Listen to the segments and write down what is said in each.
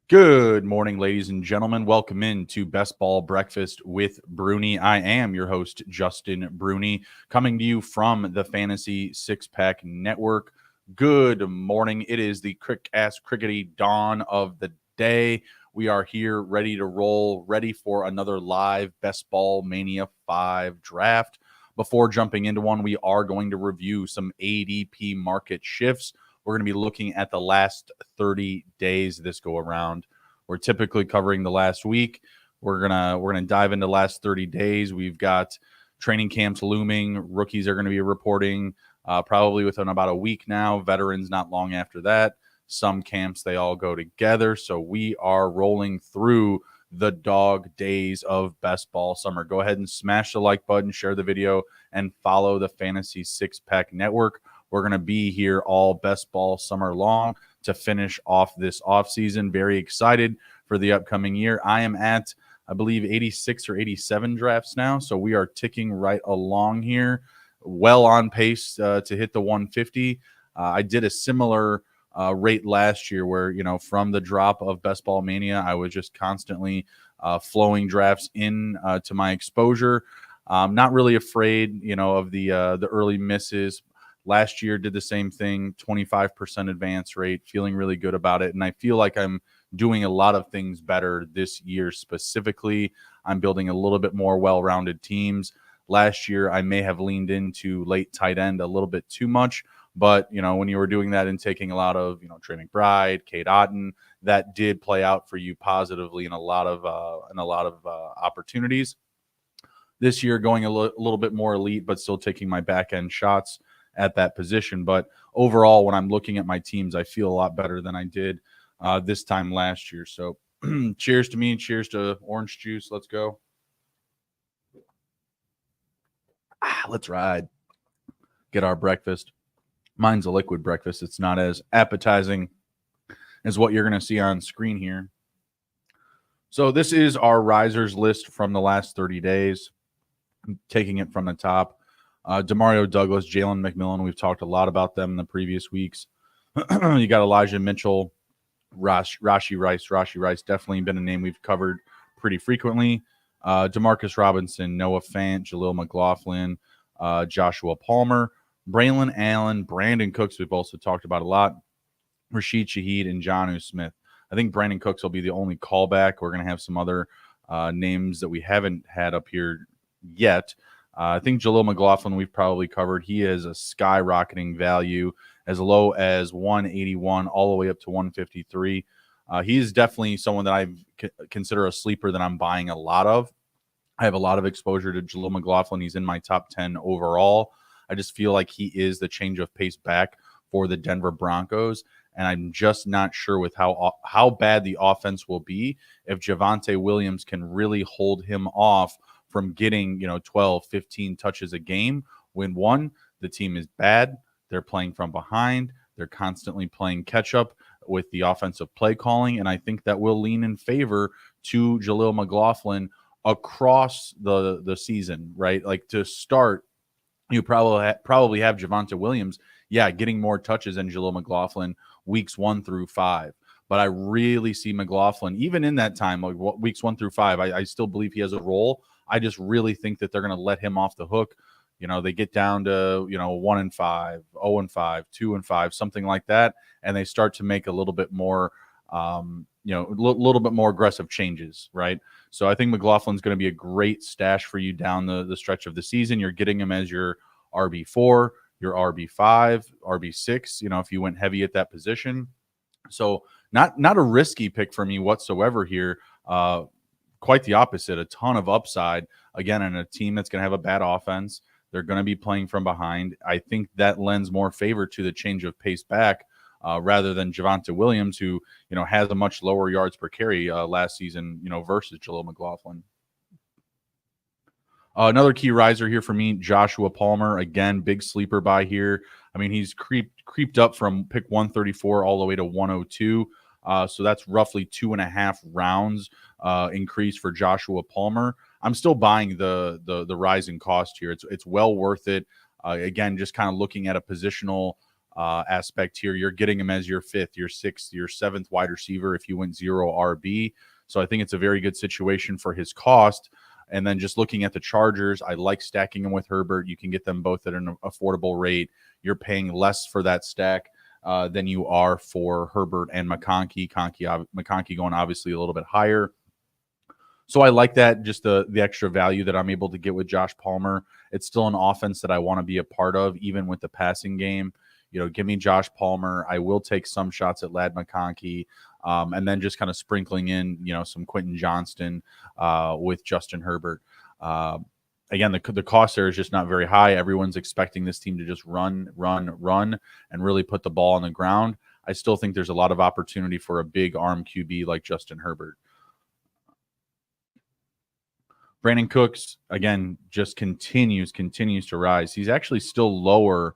Good morning, ladies and gentlemen. Welcome in to Best Ball Breakfast with Bruni. I am your host, Justin Bruni, coming to you from the Fantasy Six Pack Network. Good morning. It is the quick-ass crickety dawn of the day. We are here ready to roll, ready for another live Best Ball Mania 5 draft. Before jumping into one, we are going to review some ADP market shifts. We're going to be looking at the last 30 days this go around. We're typically covering the last week. We're gonna dive into the last 30 days. We've got training camps looming. Rookies are going to be reporting probably within about a week now. Veterans not long after that. Some camps, they all go together. So we are rolling through the dog days of best ball summer. Go ahead and smash the like button, share the video, and follow the Fantasy Six Pack Network. We're going to be here all best ball summer long to finish off this offseason. Very excited for the upcoming year. I am at, I believe, 86 or 87 drafts now, so we are ticking right along here, well on pace to hit the 150. I did a similar rate last year where, from the drop of Best Ball Mania, I was just constantly flowing drafts in to my exposure. Not really afraid, of the early misses. Last year did the same thing, 25% advance rate, feeling really good about it. And I feel like I'm doing a lot of things better this year specifically. I'm building a little bit more well-rounded teams. Last year, I may have leaned into late tight end a little bit too much. But, when you were doing that and taking a lot of, Trey McBride, Kate Otten, that did play out for you positively in a lot of opportunities. This year, going a little bit more elite, but still taking my back-end shots at that position. But overall, when I'm looking at my teams, I feel a lot better than I did this time last year. So cheers to me. Cheers to orange juice. Let's go. Let's ride. Get our breakfast. Mine's a liquid breakfast. It's not as appetizing as what you're going to see on screen here. So this is our risers list from the last 30 days. I'm taking it from the top. Demario Douglas, Jalen McMillan, we've talked a lot about them in the previous weeks. You got Elijah Mitchell, Rashi Rice, definitely been a name we've covered pretty frequently. Demarcus Robinson, Noah Fant, Jaleel McLaughlin, Joshua Palmer, Braylon Allen, Brandon Cooks, we've also talked about a lot, Rashid Shaheed, and Jonnu Smith. I think Brandon Cooks will be the only callback. We're going to have some other names that we haven't had up here yet. I think Jaleel McLaughlin we've probably covered. He has a skyrocketing value as low as 181 all the way up to 153. He is definitely someone that I consider a sleeper that I'm buying a lot of. I have a lot of exposure to Jaleel McLaughlin. He's in my top 10 overall. I just feel like he is the change of pace back for the Denver Broncos, and I'm just not sure with how bad the offense will be if Javonte Williams can really hold him off from getting 12, 15 touches a game. When one, the team is bad, they're playing from behind, they're constantly playing catch up with the offensive play calling, and I think that will lean in favor to Jaleel McLaughlin across the season, right? Like to start, you probably have Javonte Williams, getting more touches than Jaleel McLaughlin weeks 1 through 5. But I really see McLaughlin, even in that time, like weeks 1 through 5, I still believe he has a role. I just really think that they're going to let him off the hook. They get down to, 1-5, 0-5, 2-5, something like that. And they start to make a little bit more, little bit more aggressive changes, right? So I think McLaughlin's going to be a great stash for you down the stretch of the season. You're getting him as your RB4, your RB5, RB6, if you went heavy at that position. So not a risky pick for me whatsoever here. Quite the opposite, a ton of upside, again, in a team that's going to have a bad offense. They're going to be playing from behind. I think that lends more favor to the change of pace back rather than Javonte Williams, who has a much lower yards per carry last season, versus Jaleel McLaughlin. Another key riser here for me, Joshua Palmer. Again, big sleeper buy here. I mean, he's creeped up from pick 134 all the way to 102. So that's roughly 2.5 rounds increase for Joshua Palmer. I'm still buying the rise in cost here. It's well worth it. Again, just kind of looking at a positional aspect here. You're getting him as your 5th, your 6th, your 7th wide receiver if you went 0 RB. So I think it's a very good situation for his cost. And then just looking at the Chargers, I like stacking them with Herbert. You can get them both at an affordable rate. You're paying less for that stack than you are for Herbert and McConkey. McConkey going obviously a little bit higher. So I like that, just the extra value that I'm able to get with Josh Palmer. It's still an offense that I want to be a part of, even with the passing game. Give me Josh Palmer. I will take some shots at Ladd McConkey. And then just kind of sprinkling in, some Quentin Johnston with Justin Herbert. Again, the cost there is just not very high. Everyone's expecting this team to just run, and really put the ball on the ground. I still think there's a lot of opportunity for a big arm QB like Justin Herbert. Brandon Cooks, again, just continues to rise. He's actually still lower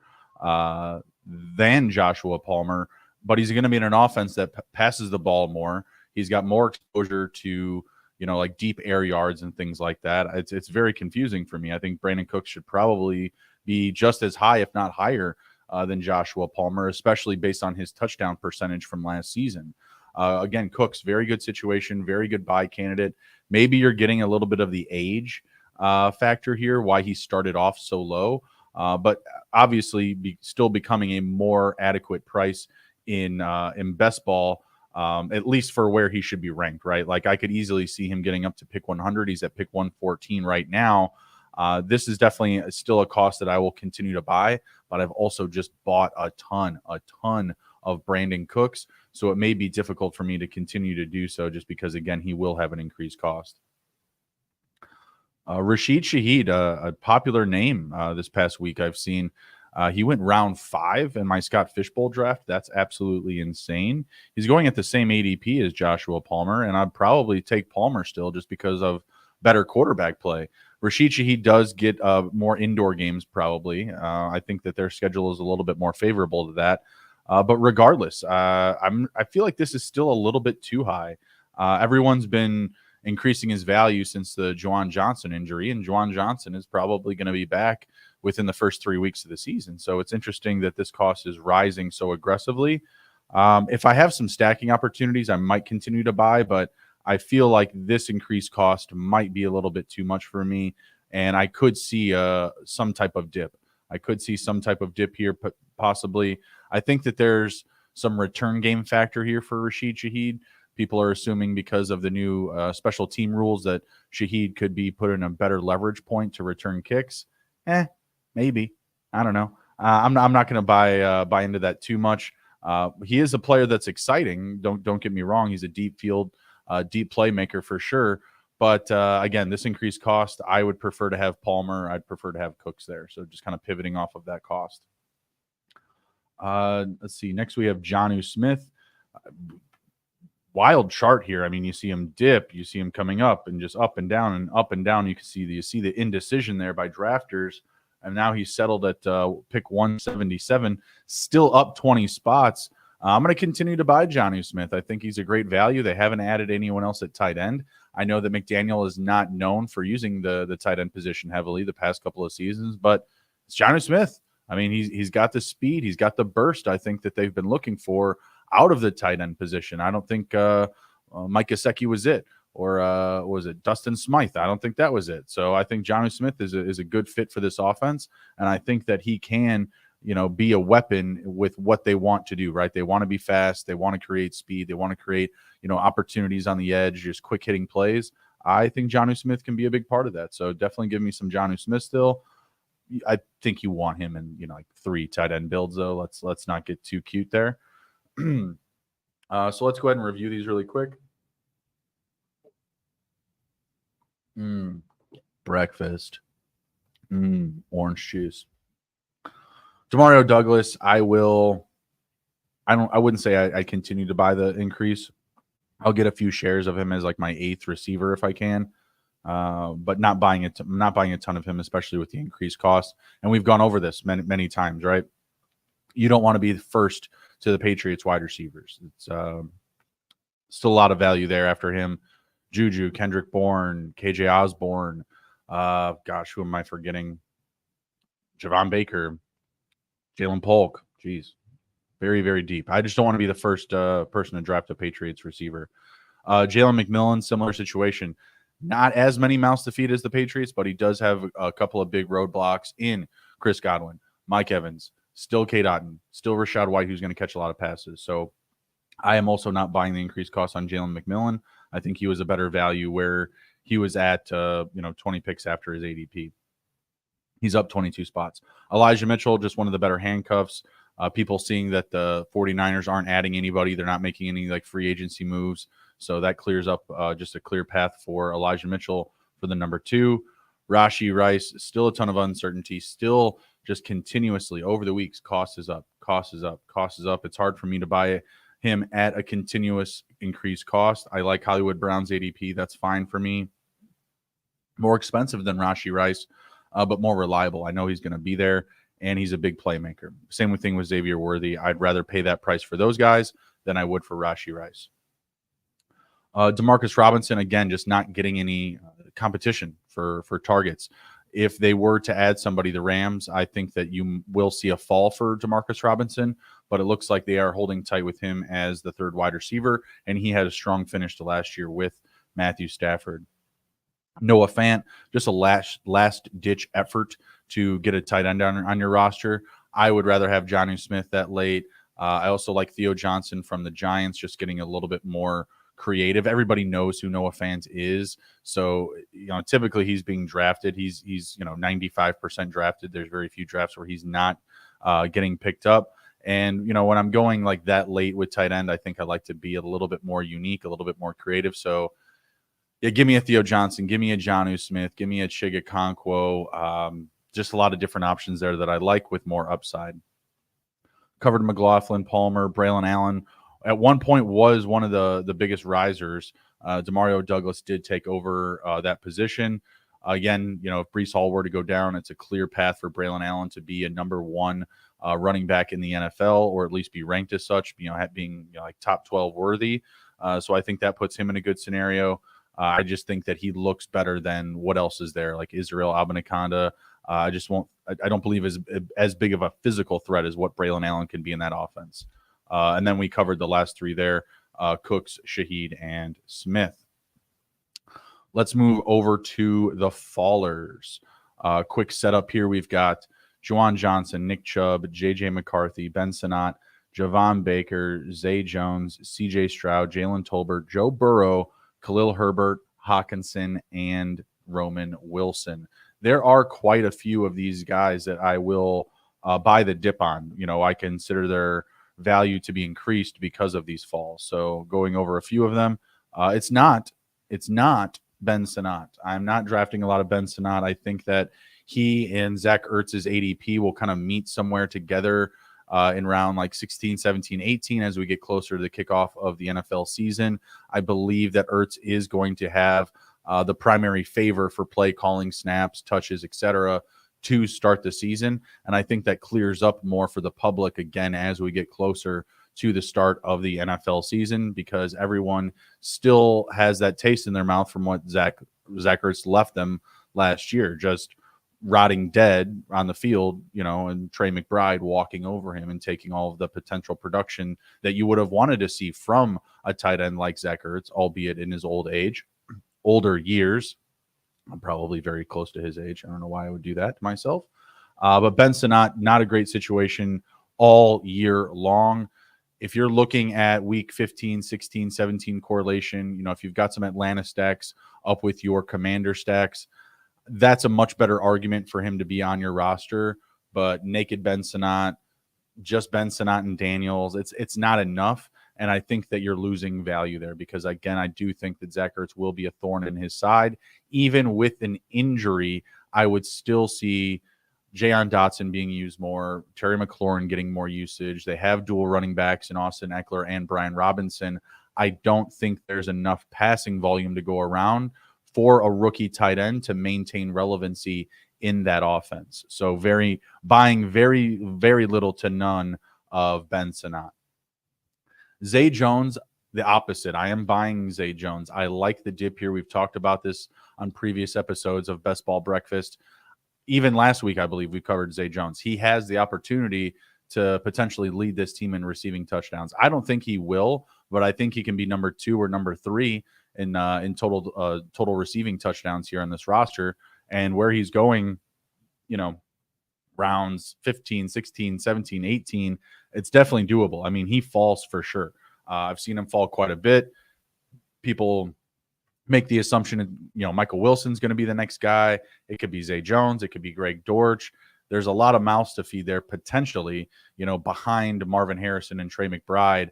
than Joshua Palmer, but he's going to be in an offense that passes the ball more. He's got more exposure to, like deep air yards and things like that. It's very confusing for me. I think Brandon Cooks should probably be just as high, if not higher, than Joshua Palmer, especially based on his touchdown percentage from last season. Again, Cooks, very good situation, very good buy candidate. Maybe you're getting a little bit of the age factor here, why he started off so low, but obviously still becoming a more adequate price in best ball, at least for where he should be ranked, right? Like I could easily see him getting up to pick 100. He's at pick 114 right now. This is definitely still a cost that I will continue to buy, but I've also just bought a ton of Brandon Cooks. So it may be difficult for me to continue to do so just because, again, he will have an increased cost. Rashid Shaheed, a popular name this past week I've seen. He went round 5 in my Scott Fishbowl draft. That's absolutely insane. He's going at the same ADP as Joshua Palmer, and I'd probably take Palmer still just because of better quarterback play. Rashid Shaheed does get more indoor games probably. I think that their schedule is a little bit more favorable to that. But regardless, I feel like this is still a little bit too high. Everyone's been increasing his value since the Juwan Johnson injury, and Juwan Johnson is probably going to be back within the first 3 weeks of the season. So it's interesting that this cost is rising so aggressively. If I have some stacking opportunities, I might continue to buy, but I feel like this increased cost might be a little bit too much for me, and I could see some type of dip. Here, possibly. I think that there's some return game factor here for Rashid Shaheed. People are assuming because of the new special team rules that Shaheed could be put in a better leverage point to return kicks. Maybe. I don't know. I'm not going to buy into that too much. He is a player that's exciting. Don't get me wrong. He's a deep field, deep playmaker for sure. But again, this increased cost, I would prefer to have Palmer. I'd prefer to have Cooks there. So just kind of pivoting off of that cost. Let's see. Next, we have Jonnu Smith. Wild chart here. I mean, you see him dip, you see him coming up and just up and down and up and down. You see the indecision there by drafters. And now he's settled at pick 177, still up 20 spots. I'm going to continue to buy Jonnu Smith. I think he's a great value. They haven't added anyone else at tight end. I know that McDaniel is not known for using the tight end position heavily the past couple of seasons, but it's Jonnu Smith. I mean, he's got the speed. He's got the burst, I think, that they've been looking for out of the tight end position. I don't think Mike Gesicki was it, or was it Dustin Smythe? I don't think that was it. So I think Jonnu Smith is a good fit for this offense, and I think that he can, be a weapon with what they want to do, right? They want to be fast. They want to create speed. They want to create, opportunities on the edge, just quick hitting plays. I think Jonnu Smith can be a big part of that. So definitely give me some Jonnu Smith still. I think you want him in, like 3 tight end builds though. Let's not get too cute there. So let's go ahead and review these really quick. Breakfast. Orange juice. Demario Douglas, I wouldn't say I continue to buy the increase. I'll get a few shares of him as like my 8th receiver if I can. But not buying it. Not buying a ton of him, especially with the increased cost. And we've gone over this many times, right? You don't want to be the first to the Patriots wide receivers. It's still a lot of value there after him. Juju, Kendrick Bourne, KJ Osborne. Gosh, who am I forgetting? Javon Baker, Jalen Polk. Jeez, very, very deep. I just don't want to be the first person to draft a Patriots receiver. Jalen McMillan, similar situation. Not as many mouths to feed as the Patriots, but he does have a couple of big roadblocks in Chris Godwin, Mike Evans, still Kate Otten, still Rashad White, who's going to catch a lot of passes. So I am also not buying the increased cost on Jalen McMillan. I think he was a better value where he was at 20 picks after his ADP. He's up 22 spots. Elijah Mitchell, just one of the better handcuffs. People seeing that the 49ers aren't adding anybody. They're not making any like free agency moves. So that clears up just a clear path for Elijah Mitchell for the number 2. Rashee Rice, still a ton of uncertainty. Still just continuously over the weeks, cost is up, cost is up, cost is up. It's hard for me to buy him at a continuous increased cost. I like Hollywood Brown's ADP. That's fine for me. More expensive than Rashee Rice, but more reliable. I know he's going to be there, and he's a big playmaker. Same thing with Xavier Worthy. I'd rather pay that price for those guys than I would for Rashee Rice. Demarcus Robinson, again, just not getting any competition for targets. If they were to add somebody, the Rams, I think that you will see a fall for Demarcus Robinson, but it looks like they are holding tight with him as the 3rd wide receiver, and he had a strong finish to last year with Matthew Stafford. Noah Fant, just a last-ditch effort to get a tight end on your roster. I would rather have Jonnu Smith that late. I also like Theo Johnson from the Giants, just getting a little bit more creative. Everybody knows who Noah Fant is. So, typically he's being drafted. He's 95% drafted. There's very few drafts where he's not getting picked up. And, when I'm going like that late with tight end, I think I like to be a little bit more unique, a little bit more creative. So, yeah, give me a Theo Johnson, give me a Jonnu Smith, give me a Chig Okonkwo. Just a lot of different options there that I like with more upside. Covered McLaughlin, Palmer, Braylon Allen. At one point was one of the biggest risers. Demario Douglas did take over that position. Again, if Breece Hall were to go down, it's a clear path for Braylon Allen to be a number 1 running back in the NFL, or at least be ranked as such, being like top 12 worthy. So I think that puts him in a good scenario. I just think that he looks better than what else is there, like Israel Abanikanda. I don't believe as big of a physical threat as what Braylon Allen can be in that offense. And then we covered the last 3 there, Cooks, Shaheed, and Smith. Let's move over to the fallers. Quick setup here. We've got Juwan Johnson, Nick Chubb, J.J. McCarthy, Ben Sinnott, Javon Baker, Zay Jones, C.J. Stroud, Jalen Tolbert, Joe Burrow, Khalil Herbert, Hawkinson, and Roman Wilson. There are quite a few of these guys that I will buy the dip on. I consider their value to be increased because of these falls. So going over a few of them, it's not Ben Sinnott. I'm not drafting a lot of Ben Sinnott. I think that he and Zach Ertz's ADP will kind of meet somewhere together in round like 16, 17, 18 as we get closer to the kickoff of the NFL season. I believe that Ertz is going to have the primary favor for play calling, snaps, touches, etc., to start the season. And I think that clears up more for the public again as we get closer to the start of the NFL season, because everyone still has that taste in their mouth from what Zach Ertz left them last year, just rotting dead on the field, and Trey McBride walking over him and taking all of the potential production that you would have wanted to see from a tight end like Zach Ertz, albeit in his older years. I'm probably very close to his age. I don't know why I would do that to myself. But Ben Sinnott, not a great situation all year long. If you're looking at week 15, 16, 17 correlation, if you've got some Atlanta stacks up with your Commander stacks, that's a much better argument for him to be on your roster. But naked Ben Sinnott, just Ben Sinnott and Daniels, it's not enough. And I think that you're losing value there because, again, I do think that Zach Ertz will be a thorn in his side. Even with an injury, I would still see Jayon Dotson being used more, Terry McLaurin getting more usage. They have dual running backs in Austin Eckler and Brian Robinson. I don't think there's enough passing volume to go around for a rookie tight end to maintain relevancy in that offense. So buying very, very little to none of Ben Sinnott. Zay Jones, the opposite. I am buying Zay Jones. I like the dip here. We've talked about this on previous episodes of Best Ball Breakfast. Even last week, I believe we covered Zay Jones. He has the opportunity to potentially lead this team in receiving touchdowns. I don't think he will, but I think he can be number 2 or number 3 in total receiving touchdowns here on this roster. And where he's going, rounds 15, 16, 17, 18, it's definitely doable. I mean, he falls for sure. I've seen him fall quite a bit. People make the assumption, Michael Wilson's going to be the next guy. It could be Zay Jones. It could be Greg Dortch. There's a lot of mouths to feed there potentially, behind Marvin Harrison and Trey McBride.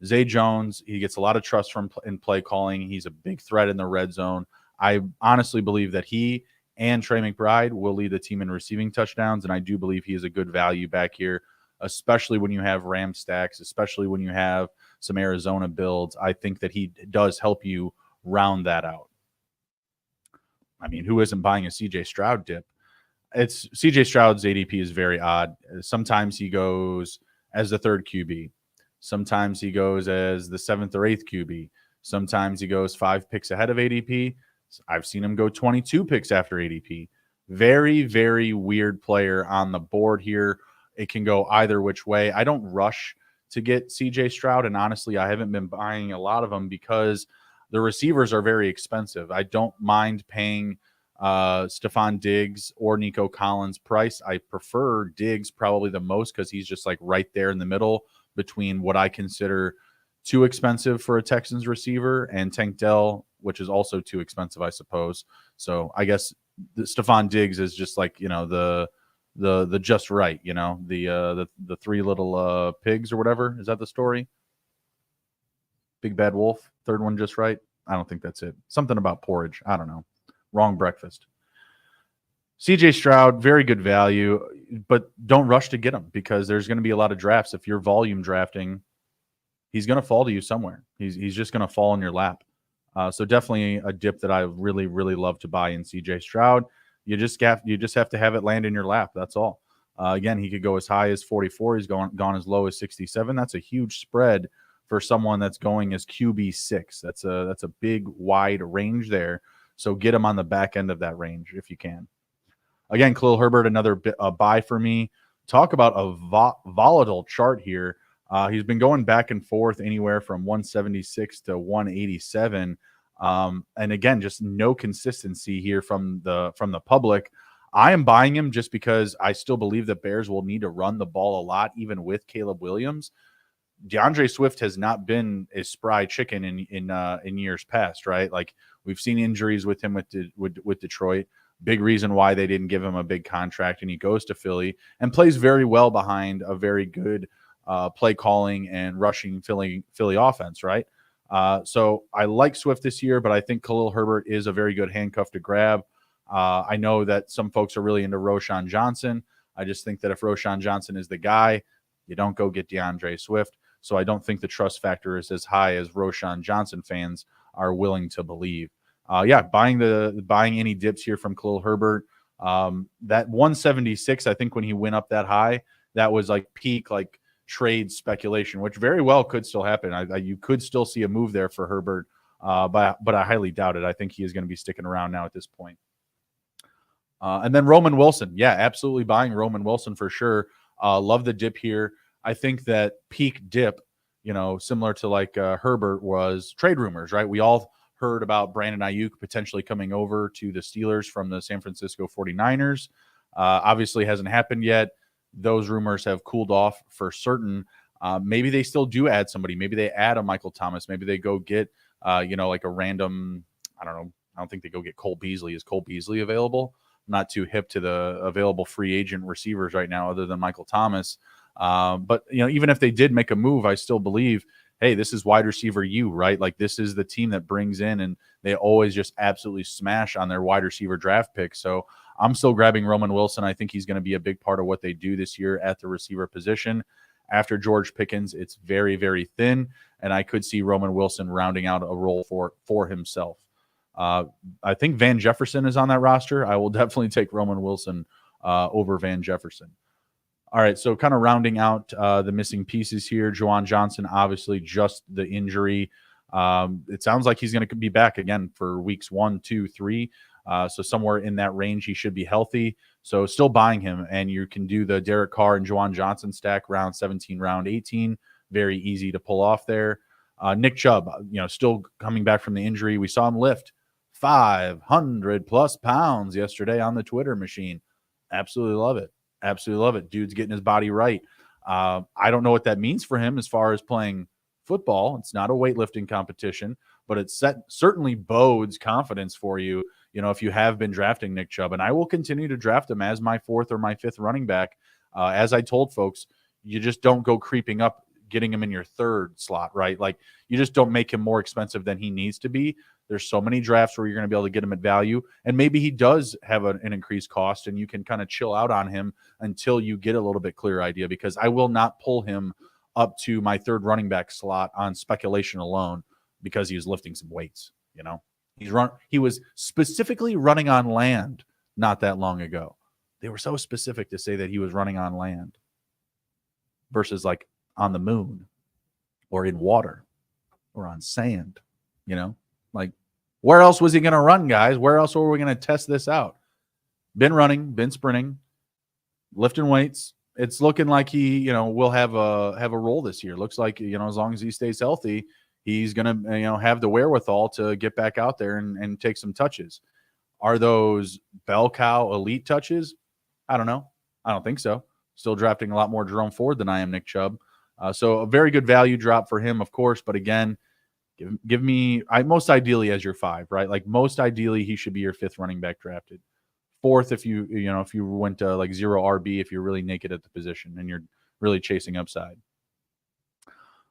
Zay Jones, he gets a lot of trust in play calling. He's a big threat in the red zone. I honestly believe that he and Trey McBride will lead the team in receiving touchdowns, and I do believe he is a good value back here, especially when you have Ram stacks, especially when you have some Arizona builds. I think that he does help you round that out. I mean, who isn't buying a CJ Stroud dip? It's CJ Stroud's ADP is very odd. Sometimes he goes as the 3rd QB. Sometimes he goes as the 7th or 8th QB. Sometimes he goes 5 picks ahead of ADP. I've seen him go 22 picks after ADP. Very, very weird player on the board here. It can go either which way. I don't rush to get CJ Stroud, and honestly, I haven't been buying a lot of them because the receivers are very expensive. I don't mind paying Stephon Diggs or Nico Collins price. I prefer Diggs probably the most because he's just like right there in the middle between what I consider too expensive for a Texans receiver and Tank Dell, which is also too expensive, I suppose. So I guess Stephon Diggs is just like, the just right, the 3 little pigs or whatever. Is that the story? Big Bad Wolf, 3rd one just right. I don't think that's it. Something about porridge. I don't know. Wrong breakfast. CJ Stroud, very good value, but don't rush to get him because there's going to be a lot of drafts. If you're volume drafting, he's going to fall to you somewhere. He's just going to fall in your lap. So definitely a dip that I really, really love to buy in CJ Stroud. You just have to have it land in your lap. That's all. Again, he could go as high as 44. He's gone as low as 67. That's a huge spread for someone that's going as QB6. That's a big, wide range there. So get him on the back end of that range if you can. Again, Khalil Herbert, another buy for me. Talk about a volatile chart here. He's been going back and forth anywhere from 176 to 187. And again, just no consistency here from the public. I am buying him just because I still believe that Bears will need to run the ball a lot, even with Caleb Williams. DeAndre Swift has not been a spry chicken in years past, right? Like we've seen injuries with him with Detroit. Big reason why they didn't give him a big contract, and he goes to Philly and plays very well behind a very good play calling and rushing Philly offense, right? So I like Swift this year, but I think Khalil Herbert is a very good handcuff to grab. I know that some folks are really into Roschon Johnson. I just think that if Roschon Johnson is the guy, you don't go get DeAndre Swift. So I don't think the trust factor is as high as Roschon Johnson fans are willing to believe. Buying any dips here from Khalil Herbert. That 176, I think when he went up that high, that was like peak like trade speculation, which very well could still happen. You could still see a move there for Herbert, but I highly doubt it. I think he is going to be sticking around now at this point. And then Roman Wilson. Yeah, absolutely buying Roman Wilson for sure. Love the dip here. I think that peak dip, similar to like Herbert, was trade rumors, right? We all heard about Brandon Ayuk potentially coming over to the Steelers from the San Francisco 49ers. Obviously hasn't happened yet. Those rumors have cooled off for certain. Maybe they still do add somebody. Maybe they add a Michael Thomas. Maybe they go get, like a random, I don't know. I don't think they go get Cole Beasley. Is Cole Beasley available? I'm not too hip to the available free agent receivers right now other than Michael Thomas. But, even if they did make a move, I still believe, hey, this is wide receiver U, right? Like this is the team that brings in, and they always just absolutely smash on their wide receiver draft picks. So I'm still grabbing Roman Wilson. I think he's going to be a big part of what they do this year at the receiver position. After George Pickens, it's very, very thin, and I could see Roman Wilson rounding out a role for himself. I think Van Jefferson is on that roster. I will definitely take Roman Wilson over Van Jefferson. All right, so kind of rounding out the missing pieces here. Juwan Johnson, obviously just the injury. It sounds like he's going to be back again for weeks 1, 2, 3. So somewhere in that range, he should be healthy. So still buying him, and you can do the Derek Carr and Juwan Johnson stack round 17, round 18. Very easy to pull off there. Nick Chubb, still coming back from the injury. We saw him lift 500 plus pounds yesterday on the Twitter machine. Absolutely love it. Absolutely love it. Dude's getting his body right. I don't know what that means for him as far as playing football. It's not a weightlifting competition, but it certainly bodes confidence for you, if you have been drafting Nick Chubb. And I will continue to draft him as my 4th or my 5th running back. As I told folks, you just don't go creeping up, getting him in your 3rd slot, right? Like, you just don't make him more expensive than he needs to be. There's so many drafts where you're going to be able to get him at value, and maybe he does have an increased cost, and you can kind of chill out on him until you get a little bit clearer idea, because I will not pull him up to my 3rd running back slot on speculation alone because he was lifting some weights. He was specifically running on land not that long ago. They were so specific to say that he was running on land versus like on the moon or in water or on sand, like, where else was he going to run, guys? Where else were we going to test this out? Been running, been sprinting, lifting weights. It's looking like he, will have a role this year. Looks like, as long as he stays healthy, he's going to, have the wherewithal to get back out there and take some touches. Are those bell cow elite touches? I don't know. I don't think so. Still drafting a lot more Jerome Ford than I am Nick Chubb. So a very good value drop for him, of course. But again, give me most ideally as your 5, right? Like, most ideally, he should be your 5th running back drafted. 4th, if you went to like 0 RB, if you're really naked at the position and you're really chasing upside.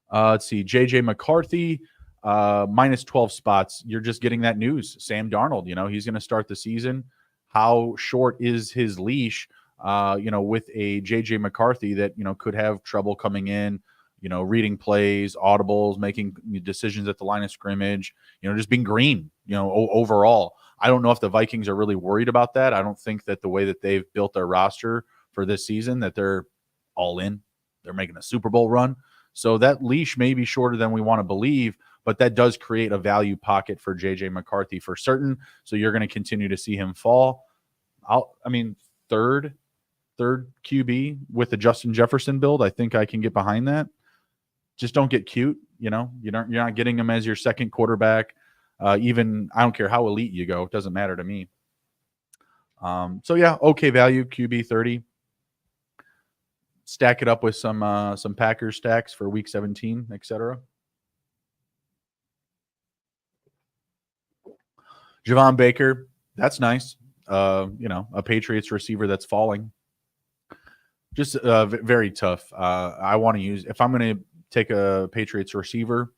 Let's see, JJ McCarthy, minus 12 spots. You're just getting that news. Sam Darnold, he's going to start the season. How short is his leash? With a JJ McCarthy that, could have trouble coming in, reading plays, audibles, making decisions at the line of scrimmage, just being green, overall. I don't know if the Vikings are really worried about that. I don't think that the way that they've built their roster for this season, that they're all in. They're making a Super Bowl run. So that leash may be shorter than we want to believe, but that does create a value pocket for JJ McCarthy for certain. So you're going to continue to see him fall. Third QB with the Justin Jefferson build, I think I can get behind that. Just don't get cute, you're not getting him as your 2nd quarterback. Even I don't care how elite you go, it doesn't matter to me. Okay value, QB 30. Stack it up with some Packers stacks for week 17, etc. Javon Baker, that's nice. A Patriots receiver that's falling. Just very tough. I want to use, if I'm going to take a Patriots receiver,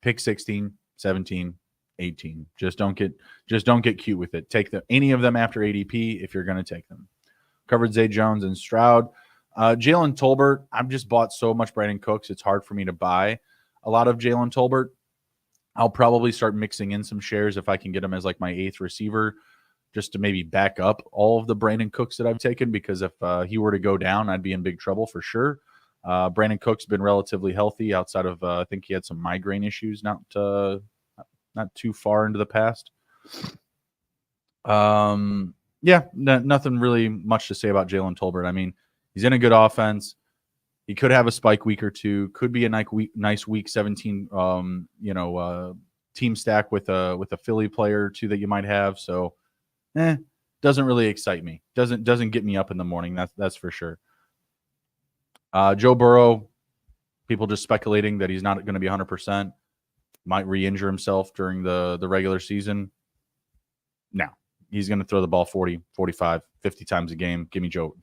pick 16, 17, 18. Just don't get cute with it. Take any of them after ADP if you're going to take them. Covered Zay Jones and Stroud. Jalen Tolbert, I've just bought so much Brandon Cooks, it's hard for me to buy a lot of Jalen Tolbert. I'll probably start mixing in some shares if I can get him as like my 8th receiver, just to maybe back up all of the Brandon Cooks that I've taken, because if he were to go down, I'd be in big trouble for sure. Brandon Cook's been relatively healthy outside of I think he had some migraine issues not too far into the past. Nothing really much to say about Jalen Tolbert. He's in a good offense. He could have a spike week or two. Could be a nice week 17 team stack with a Philly player or two that you might have. So doesn't really excite me. Doesn't get me up in the morning. That's for sure. Joe Burrow, people just speculating that he's not going to be 100%, might re-injure himself during the regular season. No, he's going to throw the ball 40, 45, 50 times a game. Give me Joe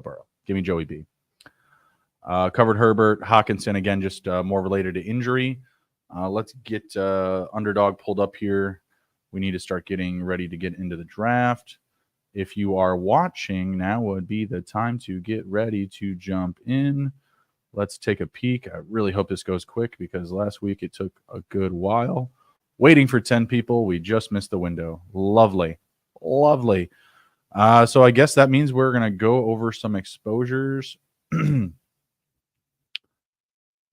Burrow. Give me Joey B. Covered Herbert. Hawkinson, again, just more related to injury. Let's get Underdog pulled up here. We need to start getting ready to get into the draft. If you are watching, now would be the time to get ready to jump in. Let's take a peek. I really hope this goes quick because last week it took a good while. Waiting for 10 people. We just missed the window. Lovely. Lovely. So I guess that means we're going to go over some exposures. Should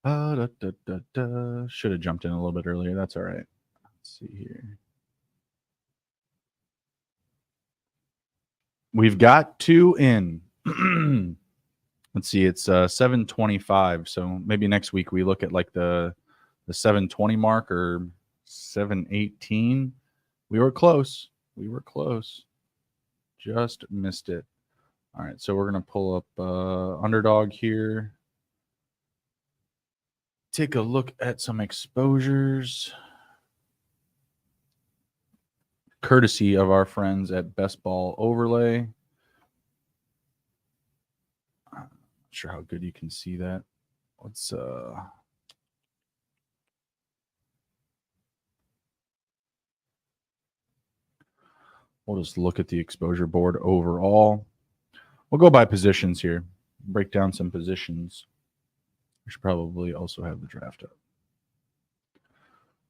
have jumped in a little bit earlier. That's all right. Let's see here. We've got 2 in. Let's see. It's 7:25. So maybe next week we look at like the 7:20 mark or 7:18. We were close. Just missed it. All right. So we're going to pull up Underdog here. Take a look at some exposures. Courtesy of our friends at Best Ball Overlay. I'm not sure how good you can see that. Let's we'll just look at the exposure board overall. We'll go by positions here. Break down some positions. We should probably also have the draft up,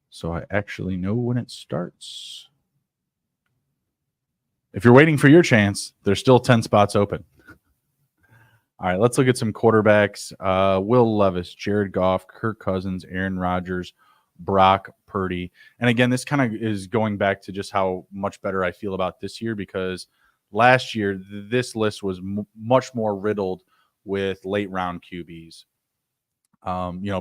so I actually know when it starts. If you're waiting for your chance, there's still 10 spots open. All right, let's look at some quarterbacks. Will Levis, Jared Goff, Kirk Cousins, Aaron Rodgers, Brock Purdy. And again, this kind of is going back to just how much better I feel about this year, because last year this list was much more riddled with late round QBs.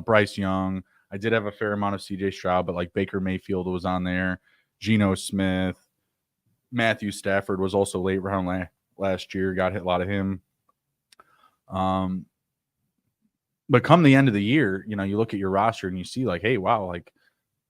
Bryce Young. I did have a fair amount of CJ Stroud, but like Baker Mayfield was on there. Geno Smith. Matthew Stafford was also late round last year. Got hit a lot of him. But come the end of the year, you look at your roster and you see like, hey, wow, like,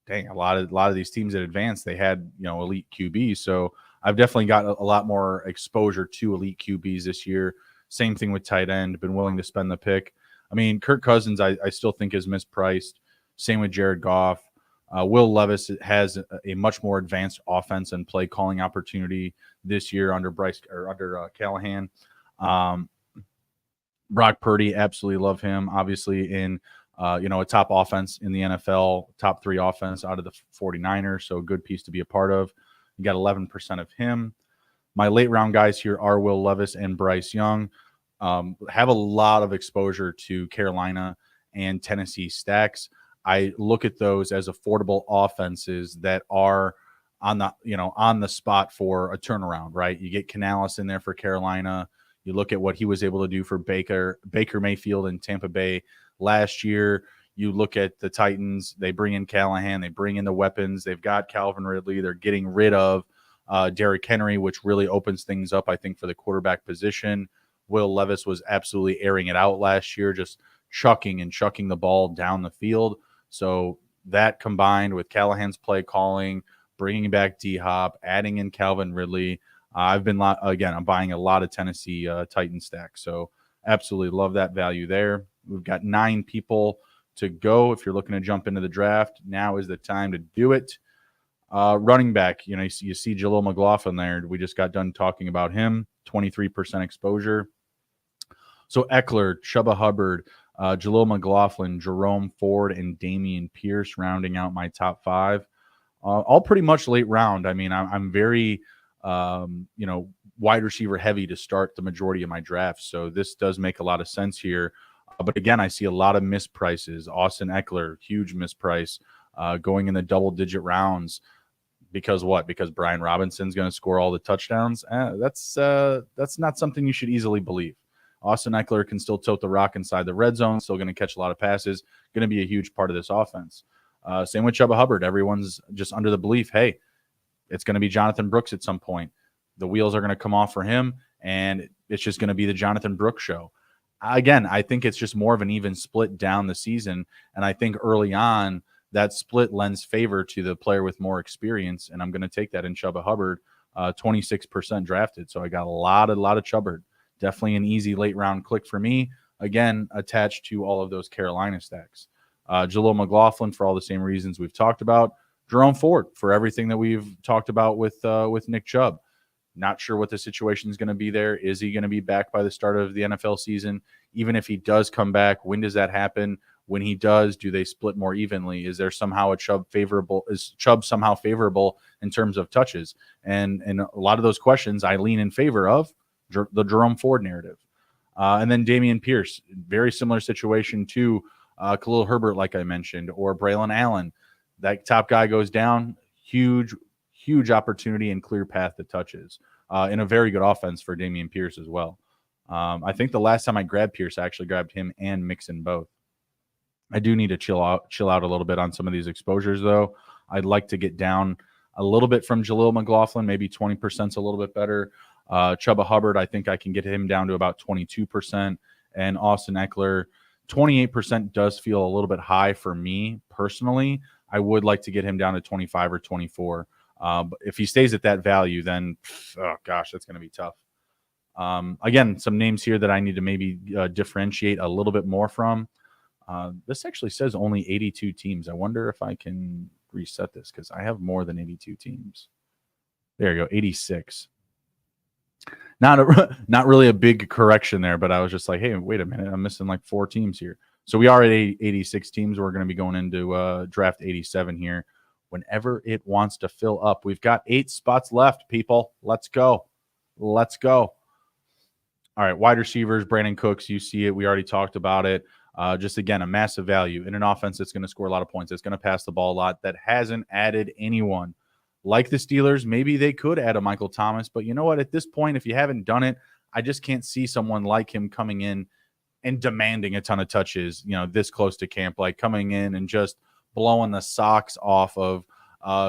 dang, a lot of these teams that advanced, they had, elite QBs. So I've definitely got a lot more exposure to elite QBs this year. Same thing with tight end. Been willing to spend the pick. I mean, Kirk Cousins, I still think is mispriced. Same with Jared Goff. Will Levis has a much more advanced offense and play calling opportunity this year under Callahan. Brock Purdy, absolutely love him. Obviously in a top offense in the NFL, top 3 offense out of the 49ers. So a good piece to be a part of. You got 11% of him. My late round guys here are Will Levis and Bryce Young. Have a lot of exposure to Carolina and Tennessee stacks. I look at those as affordable offenses that are on the spot for a turnaround, right? You get Canales in there for Carolina. You look at what he was able to do for Baker Mayfield in Tampa Bay last year. You look at the Titans. They bring in Callahan. They bring in the weapons. They've got Calvin Ridley. They're getting rid of Derrick Henry, which really opens things up, I think, for the quarterback position. Will Levis was absolutely airing it out last year, just chucking the ball down the field. So that combined with Callahan's play calling, bringing back D-Hop, adding in Calvin Ridley, I'm buying a lot of Tennessee Titan stacks. So absolutely love that value there. We've got 9 people to go. If you're looking to jump into the draft, now is the time to do it. Running back, you see Jaleel McLaughlin there. We just got done talking about him, 23% exposure. So Eckler, Chuba Hubbard, Jaleel McLaughlin, Jerome Ford, and Damian Pierce rounding out my top 5. All pretty much late round. I mean, I'm very, wide receiver heavy to start the majority of my drafts. So this does make a lot of sense here. But again, I see a lot of misprices. Austin Eckler, huge misprice, going in the double-digit rounds. Because what? Because Brian Robinson's going to score all the touchdowns? That's not something you should easily believe. Austin Eckler can still tote the rock inside the red zone, still going to catch a lot of passes, going to be a huge part of this offense. Same with Chuba Hubbard. Everyone's just under the belief, hey, it's going to be Jonathan Brooks at some point. The wheels are going to come off for him, and it's just going to be the Jonathan Brooks show. Again, I think it's just more of an even split down the season, and I think early on that split lends favor to the player with more experience, and I'm going to take that in Chuba Hubbard, 26% drafted. So I got a lot of Chubbard. Definitely an easy late round click for me. Again, attached to all of those Carolina stacks. Jaleel McLaughlin for all the same reasons we've talked about. Jerome Ford for everything that we've talked about with Nick Chubb. Not sure what the situation is going to be there. Is he going to be back by the start of the NFL season? Even if he does come back, when does that happen? When he does, do they split more evenly? Is there somehow is Chubb somehow favorable in terms of touches? And a lot of those questions I lean in favor of the Jerome Ford narrative. And then Dameon Pierce, very similar situation to Khalil Herbert, like I mentioned, or Braylon Allen. That top guy goes down, huge opportunity and clear path to touches. In a very good offense for Dameon Pierce as well. I think the last time I grabbed Pierce, I actually grabbed him and Mixon both. I do need to chill out a little bit on some of these exposures, though. I'd like to get down a little bit from Jaleel McLaughlin, maybe 20% is a little bit better. Chuba Hubbard, I think I can get him down to about 22%. And Austin Eckler, 28% does feel a little bit high for me personally. I would like to get him down to 25 or 24. But if he stays at that value, then, oh gosh, that's going to be tough. Again, some names here that I need to maybe differentiate a little bit more from. This actually says only 82 teams. I wonder if I can reset this because I have more than 82 teams. There you go, 86. Not really a big correction there, but I was just like, hey, wait a minute, I'm missing like 4 teams here. So we are at 86 teams. We're going to be going into draft 87 here whenever it wants to fill up. We've got 8 spots left, people. Let's go. All right, wide receivers, Brandon Cooks, you see it. We already talked about it. Just, again, a massive value in an offense that's going to score a lot of points. It's going to pass the ball a lot. That hasn't added anyone. Like the Steelers, maybe they could add a Michael Thomas. But you know what? At this point, if you haven't done it, I just can't see someone like him coming in and demanding a ton of touches, this close to camp, like coming in and just blowing the socks off of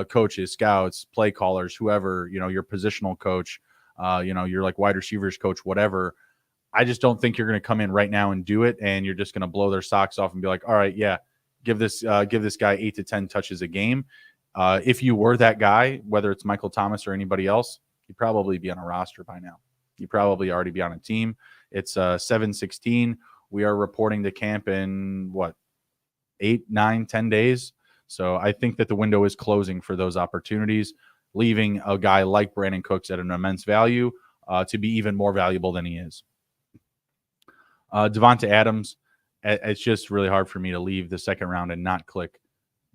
coaches, scouts, play callers, whoever, your positional coach, your like wide receivers coach, whatever. I just don't think you're going to come in right now and do it, and you're just going to blow their socks off and be like, all right, yeah, give this guy 8 to 10 touches a game. If you were that guy, whether it's Michael Thomas or anybody else, you'd probably be on a roster by now. You'd probably already be on a team. It's 7/16. We are reporting to camp in, 8, 9, 10 days. So I think that the window is closing for those opportunities, leaving a guy like Brandon Cooks at an immense value to be even more valuable than he is. Devonta Adams, it's just really hard for me to leave the second round and not click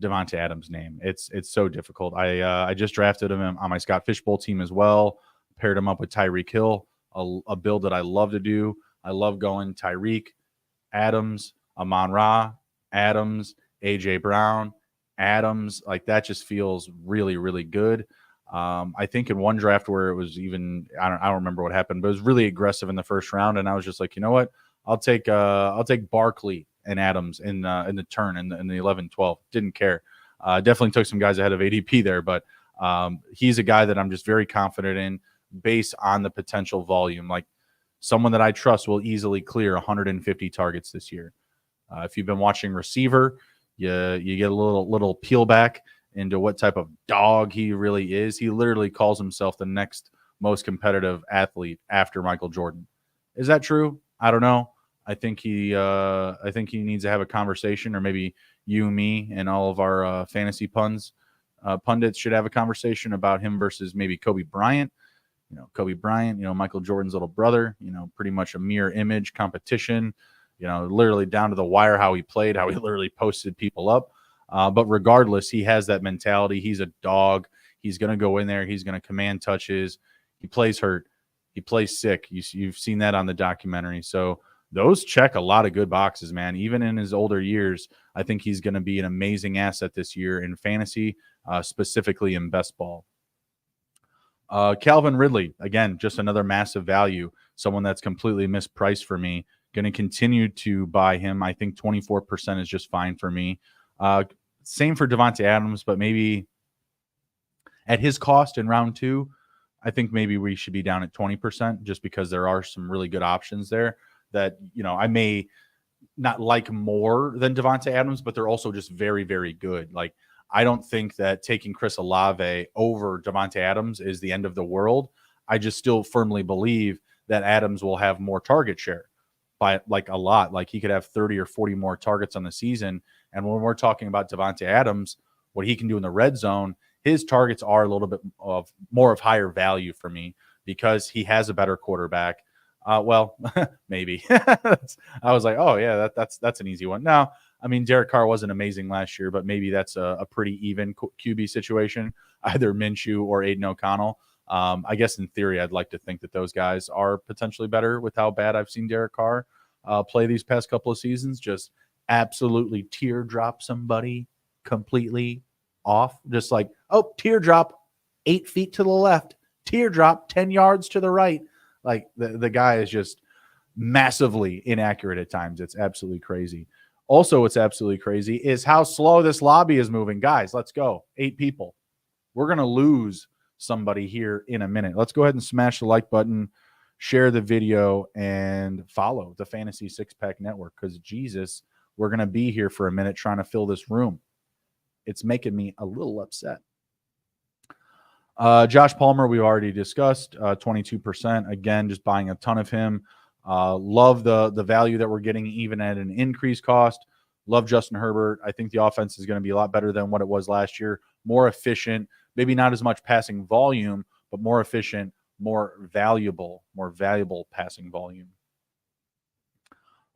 Devonta Adams' name. It's so difficult. I just drafted him on my Scott Fishbowl team as well, paired him up with Tyreek Hill, a build that I love to do. I love going Tyreek, Adams, Amon-Ra, Adams, A.J. Brown, Adams. Like, that just feels really, really good. I think in one draft where it was even, I don't remember what happened, but it was really aggressive in the first round, and I was just like, you know what? I'll take Barkley and Adams in the turn in the 11-12. Didn't care. Definitely took some guys ahead of ADP there, but he's a guy that I'm just very confident in based on the potential volume. Like, someone that I trust will easily clear 150 targets this year. If you've been watching receiver, you get a little peel back into what type of dog he really is. He literally calls himself the next most competitive athlete after Michael Jordan. Is that true? I don't know. I think he needs to have a conversation, or maybe you, me, and all of our fantasy pundits should have a conversation about him versus maybe Kobe Bryant. Kobe Bryant, Michael Jordan's little brother, pretty much a mirror image competition, literally down to the wire, how he played, how he literally posted people up. But regardless, he has that mentality. He's a dog. He's going to go in there. He's going to command touches. He plays hurt. He plays sick. You've seen that on the documentary. So those check a lot of good boxes, man. Even in his older years, I think he's going to be an amazing asset this year in fantasy, specifically in best ball. Calvin Ridley, again, just another massive value, someone that's completely mispriced for me. Going to continue to buy him. I think 24% is just fine for me. Same for Devonta Adams, but maybe at his cost in round 2, I think maybe we should be down at 20% just because there are some really good options there that, I may not like more than Devonta Adams, but they're also just very, very good. Like, I don't think that taking Chris Olave over Devonta Adams is the end of the world. I just still firmly believe that Adams will have more target share by like a lot. Like, he could have 30 or 40 more targets on the season. And when we're talking about Devonta Adams, what he can do in the red zone, his targets are a little bit more of higher value for me because he has a better quarterback. Well, maybe. I was like, oh yeah, that's an easy one. Now, I mean, Derek Carr wasn't amazing last year, but maybe that's a pretty even QB situation, either Minshew or Aiden O'Connell. I guess in theory, I'd like to think that those guys are potentially better with how bad I've seen Derek Carr play these past couple of seasons. Just absolutely teardrop somebody completely off. Just like, oh, teardrop 8 feet to the left, teardrop 10 yards to the right. Like the guy is just massively inaccurate at times. It's absolutely crazy. Also, what's absolutely crazy is how slow this lobby is moving. Guys, let's go. 8 people. We're going to lose somebody here in a minute. Let's go ahead and smash the like button, share the video, and follow the Fantasy Six Pack Network, because Jesus, we're going to be here for a minute trying to fill this room. It's making me a little upset. Josh Palmer, we've already discussed, 22%. Again, just buying a ton of him. Love the value that we're getting even at an increased cost. Love Justin Herbert. I think the offense is going to be a lot better than what it was last year. More efficient, maybe not as much passing volume, but more efficient, more valuable passing volume.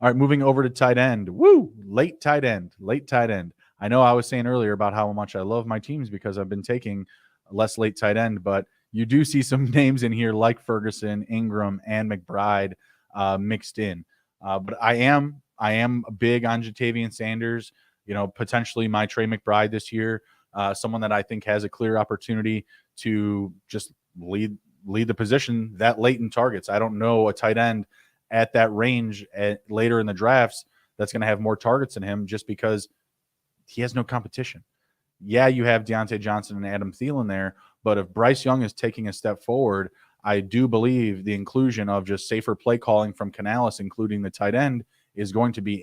All right, moving over to tight end. Woo! Late tight end. I know I was saying earlier about how much I love my teams because I've been taking less late tight end, but you do see some names in here like Ferguson, Ingram, and McBride mixed in. But I am big on Jatavian Sanders. You know, potentially my Trey McBride this year. Someone that I think has a clear opportunity to just lead the position that late in targets. I don't know a tight end at that range later in the drafts that's going to have more targets than him, just because he has no competition. Yeah, you have Deontay Johnson and Adam Thielen there, but if Bryce Young is taking a step forward, I do believe the inclusion of just safer play calling from Canales, including the tight end, is going to be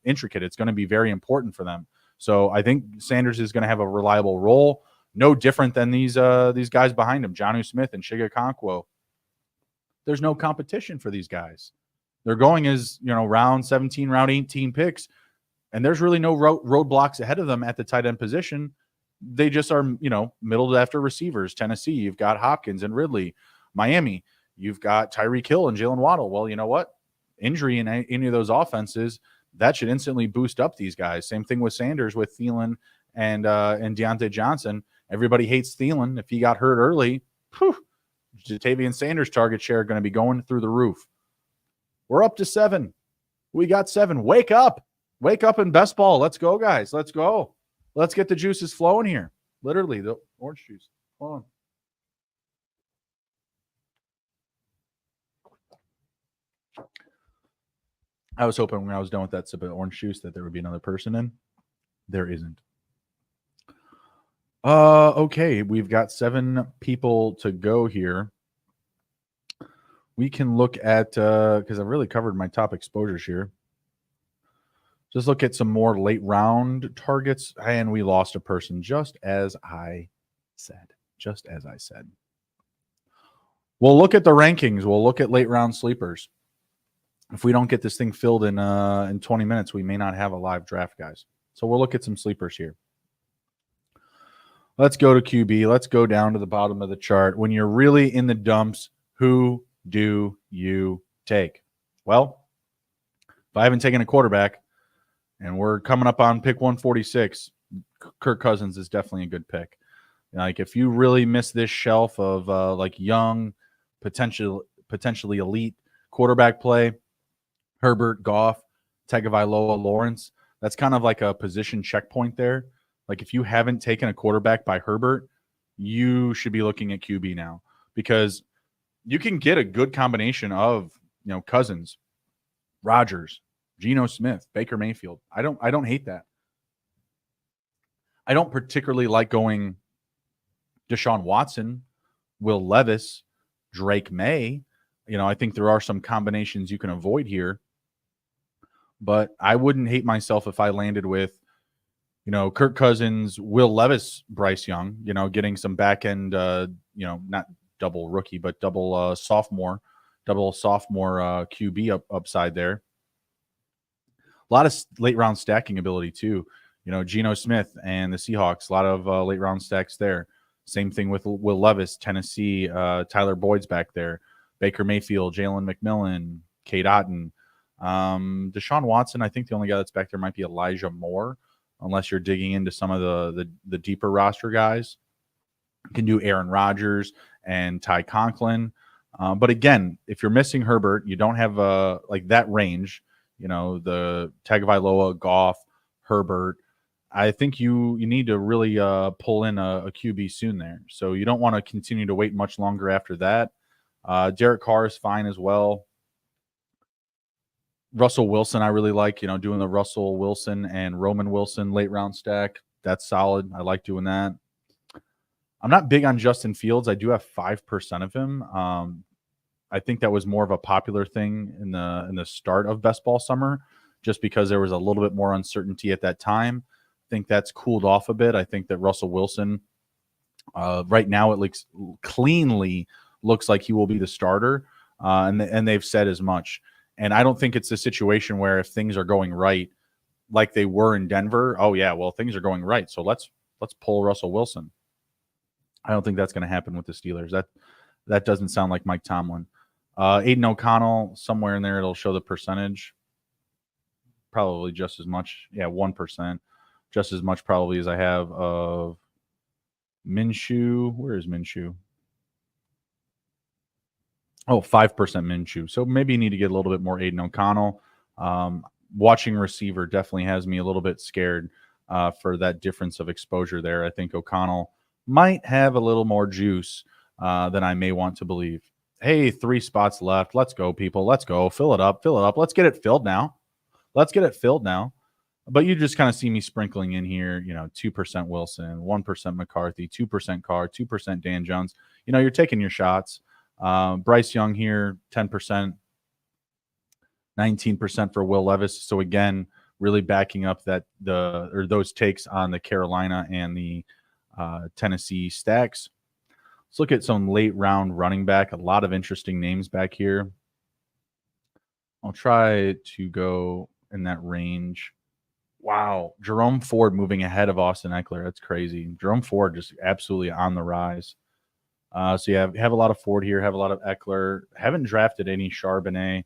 intricate. It's going to be very important for them. So I think Sanders is going to have a reliable role, no different than these guys behind him, Jonnu Smith and Shiga Okonkwo. There's no competition for these guys. They're going as, round 17, round 18 picks, and there's really no roadblocks ahead of them at the tight end position. They just are, middle after receivers. Tennessee, you've got Hopkins and Ridley. Miami, you've got Tyreek Hill and Jalen Waddle. Well, you know what? Injury in any of those offenses, that should instantly boost up these guys. Same thing with Sanders, with Thielen and Deontay Johnson. Everybody hates Thielen. If he got hurt early, Jatavian Sanders' target share going to be going through the roof. We're up to 7. We got 7. Wake up. Wake up in best ball. Let's go, guys. Let's go. Let's get the juices flowing here. Literally, the orange juice. Hold on. I was hoping when I was done with that sip of orange juice that there would be another person in. There isn't. Okay, we've got 7 people to go here. We can look at, because I've really covered my top exposures here. Just look at some more late round targets. And we lost a person, just as I said. We'll look at the rankings. We'll look at late round sleepers. If we don't get this thing filled in 20 minutes, we may not have a live draft, guys. So we'll look at some sleepers here. Let's go to QB. Let's go down to the bottom of the chart. When you're really in the dumps, who do you take? Well, if I haven't taken a quarterback and we're coming up on pick 146, Kirk Cousins is definitely a good pick. Like, if you really miss this shelf of like young, potentially elite quarterback play, Herbert, Goff, Tagovailoa, Lawrence, that's kind of like a position checkpoint there. Like, if you haven't taken a quarterback by Herbert, you should be looking at QB now, because you can get a good combination of, Cousins, Rodgers, Geno Smith, Baker Mayfield. I don't hate that. I don't particularly like going Deshaun Watson, Will Levis, Drake May. I think there are some combinations you can avoid here, but I wouldn't hate myself if I landed with, Kirk Cousins, Will Levis, Bryce Young, getting some back end, not double rookie, but double sophomore QB upside there. A lot of late round stacking ability too. Geno Smith and the Seahawks, a lot of late round stacks there. Same thing with Will Levis, Tennessee. Tyler Boyd's back there. Baker Mayfield, Jalen McMillan, Kate Otten. Deshaun Watson, I think the only guy that's back there might be Elijah Moore, unless you're digging into some of the deeper roster guys. You can do Aaron Rodgers and Ty Conklin. But again, if you're missing Herbert, you don't have like that range, the Tagovailoa, Goff, Herbert. I think you need to really pull in a QB soon there. So you don't want to continue to wait much longer after that. Derek Carr is fine as well. Russell Wilson, I really like, doing the Russell Wilson and Roman Wilson late round stack. That's solid. I like doing that. I'm not big on Justin Fields. I do have 5% of him. I think that was more of a popular thing in the start of best ball summer, just because there was a little bit more uncertainty at that time. I think that's cooled off a bit. I think that Russell Wilson, right now, it looks cleanly looks like he will be the starter, and they've said as much. And I don't think it's a situation where if things are going right, like they were in Denver, oh yeah, well things are going right, so let's pull Russell Wilson. I don't think that's going to happen with the Steelers. That doesn't sound like Mike Tomlin. Aiden O'Connell, somewhere in there, it'll show the percentage. Probably just as much. Yeah, 1%. Just as much probably as I have of Minshew. Where is Minshew? Oh, 5% Minshew. So maybe you need to get a little bit more Aiden O'Connell. Watching receiver definitely has me a little bit scared for that difference of exposure there. I think O'Connell might have a little more juice than I may want to believe. Hey, 3 spots left. Let's go, people. Let's go. Fill it up. Fill it up. Let's get it filled now. Let's get it filled now. But you just kind of see me sprinkling in here, 2% Wilson, 1% McCarthy, 2% Carr, 2% Dan Jones. You're taking your shots. Bryce Young here, 10%, 19% for Will Levis. So again, really backing up those takes on the Carolina and the Tennessee stacks. Let's look at some late round running back. A lot of interesting names back here. I'll try to go in that range. Wow. Jerome Ford moving ahead of Austin Eckler. That's crazy. Jerome Ford just absolutely on the rise. So you have a lot of Ford here, have a lot of Eckler. Haven't drafted any Charbonnet.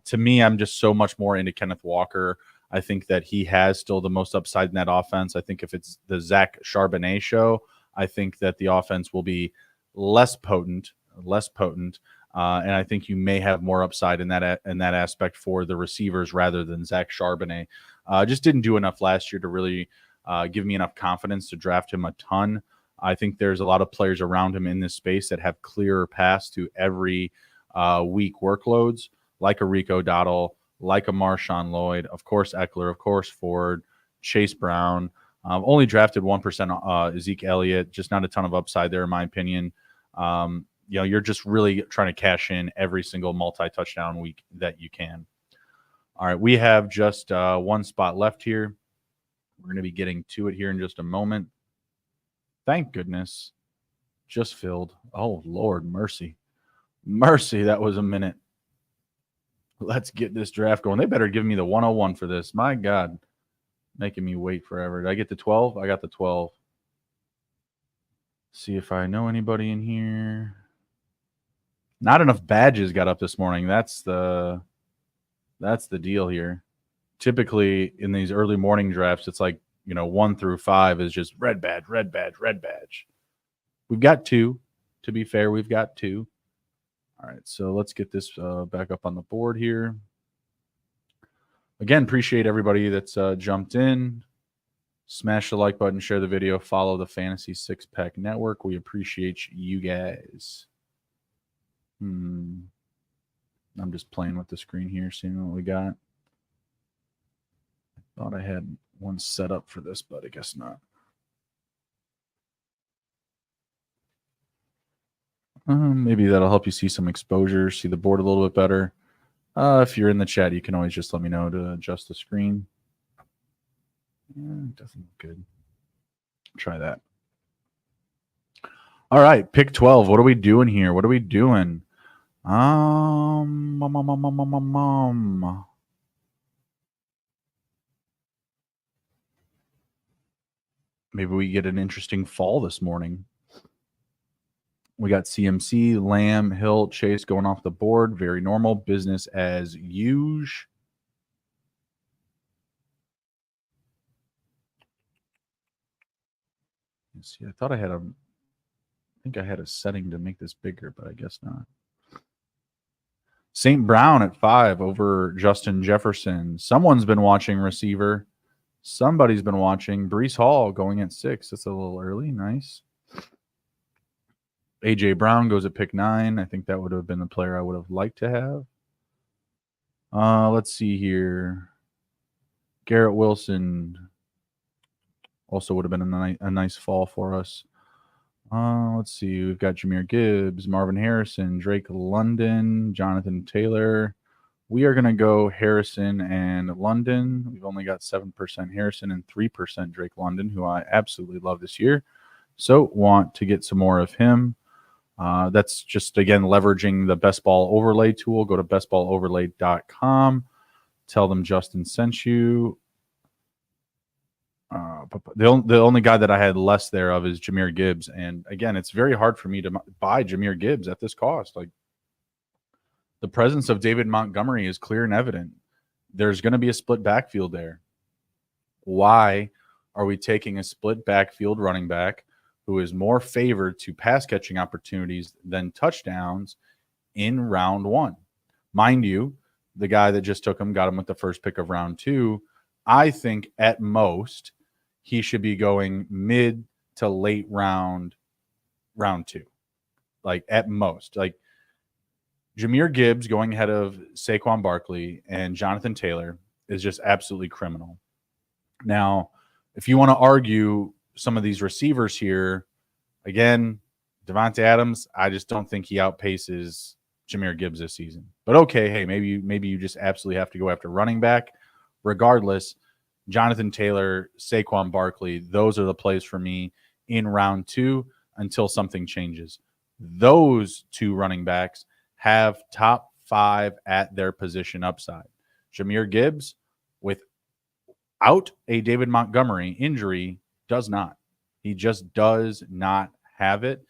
To me, I'm just so much more into Kenneth Walker. I think that he has still the most upside in that offense. I think if it's the Zach Charbonnet show, I think that the offense will be less potent. And I think you may have more upside in that aspect for the receivers rather than Zach Charbonnet. Just didn't do enough last year to really give me enough confidence to draft him a ton. I think there's a lot of players around him in this space that have clearer paths to every week workloads, like a Rico Dowdle, like a Marshawn Lloyd, of course Eckler, of course Ford, Chase Brown. Only drafted 1% Zeke Elliott, just not a ton of upside there in my opinion. You're just really trying to cash in every single multi-touchdown week that you can. All right, we have just 1 spot left here. We're going to be getting to it here in just a moment. Thank goodness. Just filled. Oh, Lord, mercy. Mercy, that was a minute. Let's get this draft going. They better give me the 101 for this. My God. Making me wait forever. Did I get the 12? I got the 12. See if I know anybody in here. Not enough badges got up this morning. That's the deal here. Typically in these early morning drafts, it's like, 1 through 5 is just red badge, red badge, red badge. We've got 2. To be fair, we've got 2. All right, so let's get this back up on the board here. Again, appreciate everybody that's jumped in. Smash the like button, share the video, follow the Fantasy Six Pack Network. We appreciate you guys. I'm just playing with the screen here, seeing what we got. I thought I had one set up for this, but I guess not. Maybe that'll help you see some exposure, see the board a little bit better. If you're in the chat, you can always just let me know to adjust the screen. It doesn't look good. Try that. All right, pick 12. What are we doing here? What are we doing? Maybe we get an interesting fall this morning. We got CMC, Lamb, Hill, Chase going off the board. Very normal. Business as usual. Let's see. I thought I think I had a setting to make this bigger, but I guess not. St. Brown at 5 over Justin Jefferson. Someone's been watching receiver. Somebody's been watching. Breece Hall going at 6. That's a little early. Nice. A.J. Brown goes at pick 9. I think that would have been the player I would have liked to have. Let's see here. Garrett Wilson also would have been a nice fall for us. Let's see. We've got Jahmyr Gibbs, Marvin Harrison, Drake London, Jonathan Taylor. We are going to go Harrison and London. We've only got 7% Harrison and 3% Drake London, who I absolutely love this year. So want to get some more of him. That's just, again, leveraging the Best Ball Overlay tool. Go to bestballoverlay.com. Tell them Justin sent you. The only guy that I had less there of is Jahmyr Gibbs. And, again, it's very hard for me to buy Jahmyr Gibbs at this cost. Like, the presence of David Montgomery is clear and evident. There's going to be a split backfield there. Why are we taking a split backfield running back who is more favored to pass catching opportunities than touchdowns in round 1? Mind you, the guy that just took him got him with the first pick of round 2. I think at most he should be going mid to late round 2. Like, at most. Like, Jahmyr Gibbs going ahead of Saquon Barkley and Jonathan Taylor is just absolutely criminal. Now, if you want to argue some of these receivers here, again, Devontae Adams, I just don't think he outpaces Jahmyr Gibbs this season. But okay, hey, maybe you just absolutely have to go after running back. Regardless, Jonathan Taylor, Saquon Barkley, those are the plays for me in round 2 until something changes. Those two running backs have top 5 at their position upside. Jahmyr Gibbs, without a David Montgomery injury, does not. He just does not have it.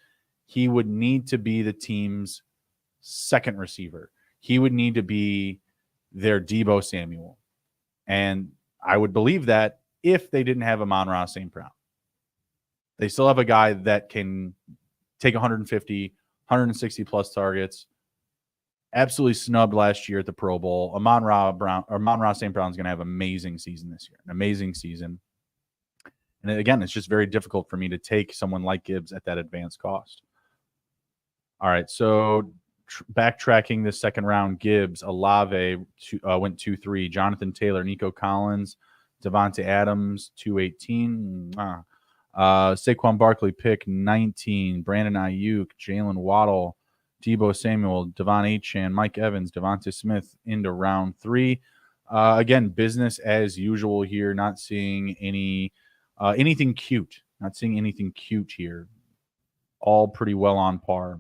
He would need to be the team's second receiver. He would need to be their Deebo Samuel. And I would believe that if they didn't have Amon-Ra St. Brown. They still have a guy that can take 150, 160 plus targets. Absolutely snubbed last year at the Pro Bowl. Amon-Ra St. Brown is going to have an amazing season this year. An amazing season. And again, it's just very difficult for me to take someone like Gibbs at that advanced cost. All right, so backtracking the second round, Gibbs, Olave went 2-3. Jonathan Taylor, Nico Collins, Devontae Adams, 218. Saquon Barkley, pick 19. Brandon Ayuk, Jalen Waddle, Deebo Samuel, Devon Achane, Mike Evans, Devonta Smith into round 3. Again, business as usual here. Not seeing anything cute. Not seeing anything cute here. All pretty well on par.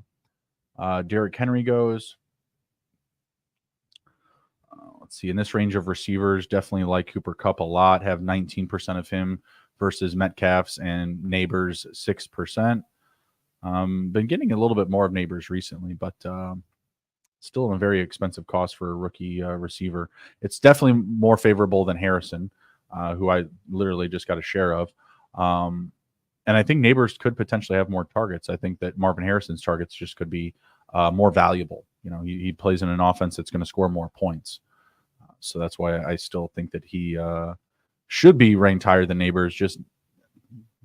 Derrick Henry goes. Let's see. In this range of receivers, definitely like Cooper Kupp a lot. Have 19% of him versus Metcalf's and Neighbors 6%. Been getting a little bit more of Neighbors recently, but still a very expensive cost for a rookie receiver. It's definitely more favorable than Harrison, who I literally just got a share of. And I think Neighbors could potentially have more targets. I think that Marvin Harrison's targets just could be more valuable. You know, he plays in an offense that's going to score more points. So that's why I still think that he should be ranked higher than Neighbors, just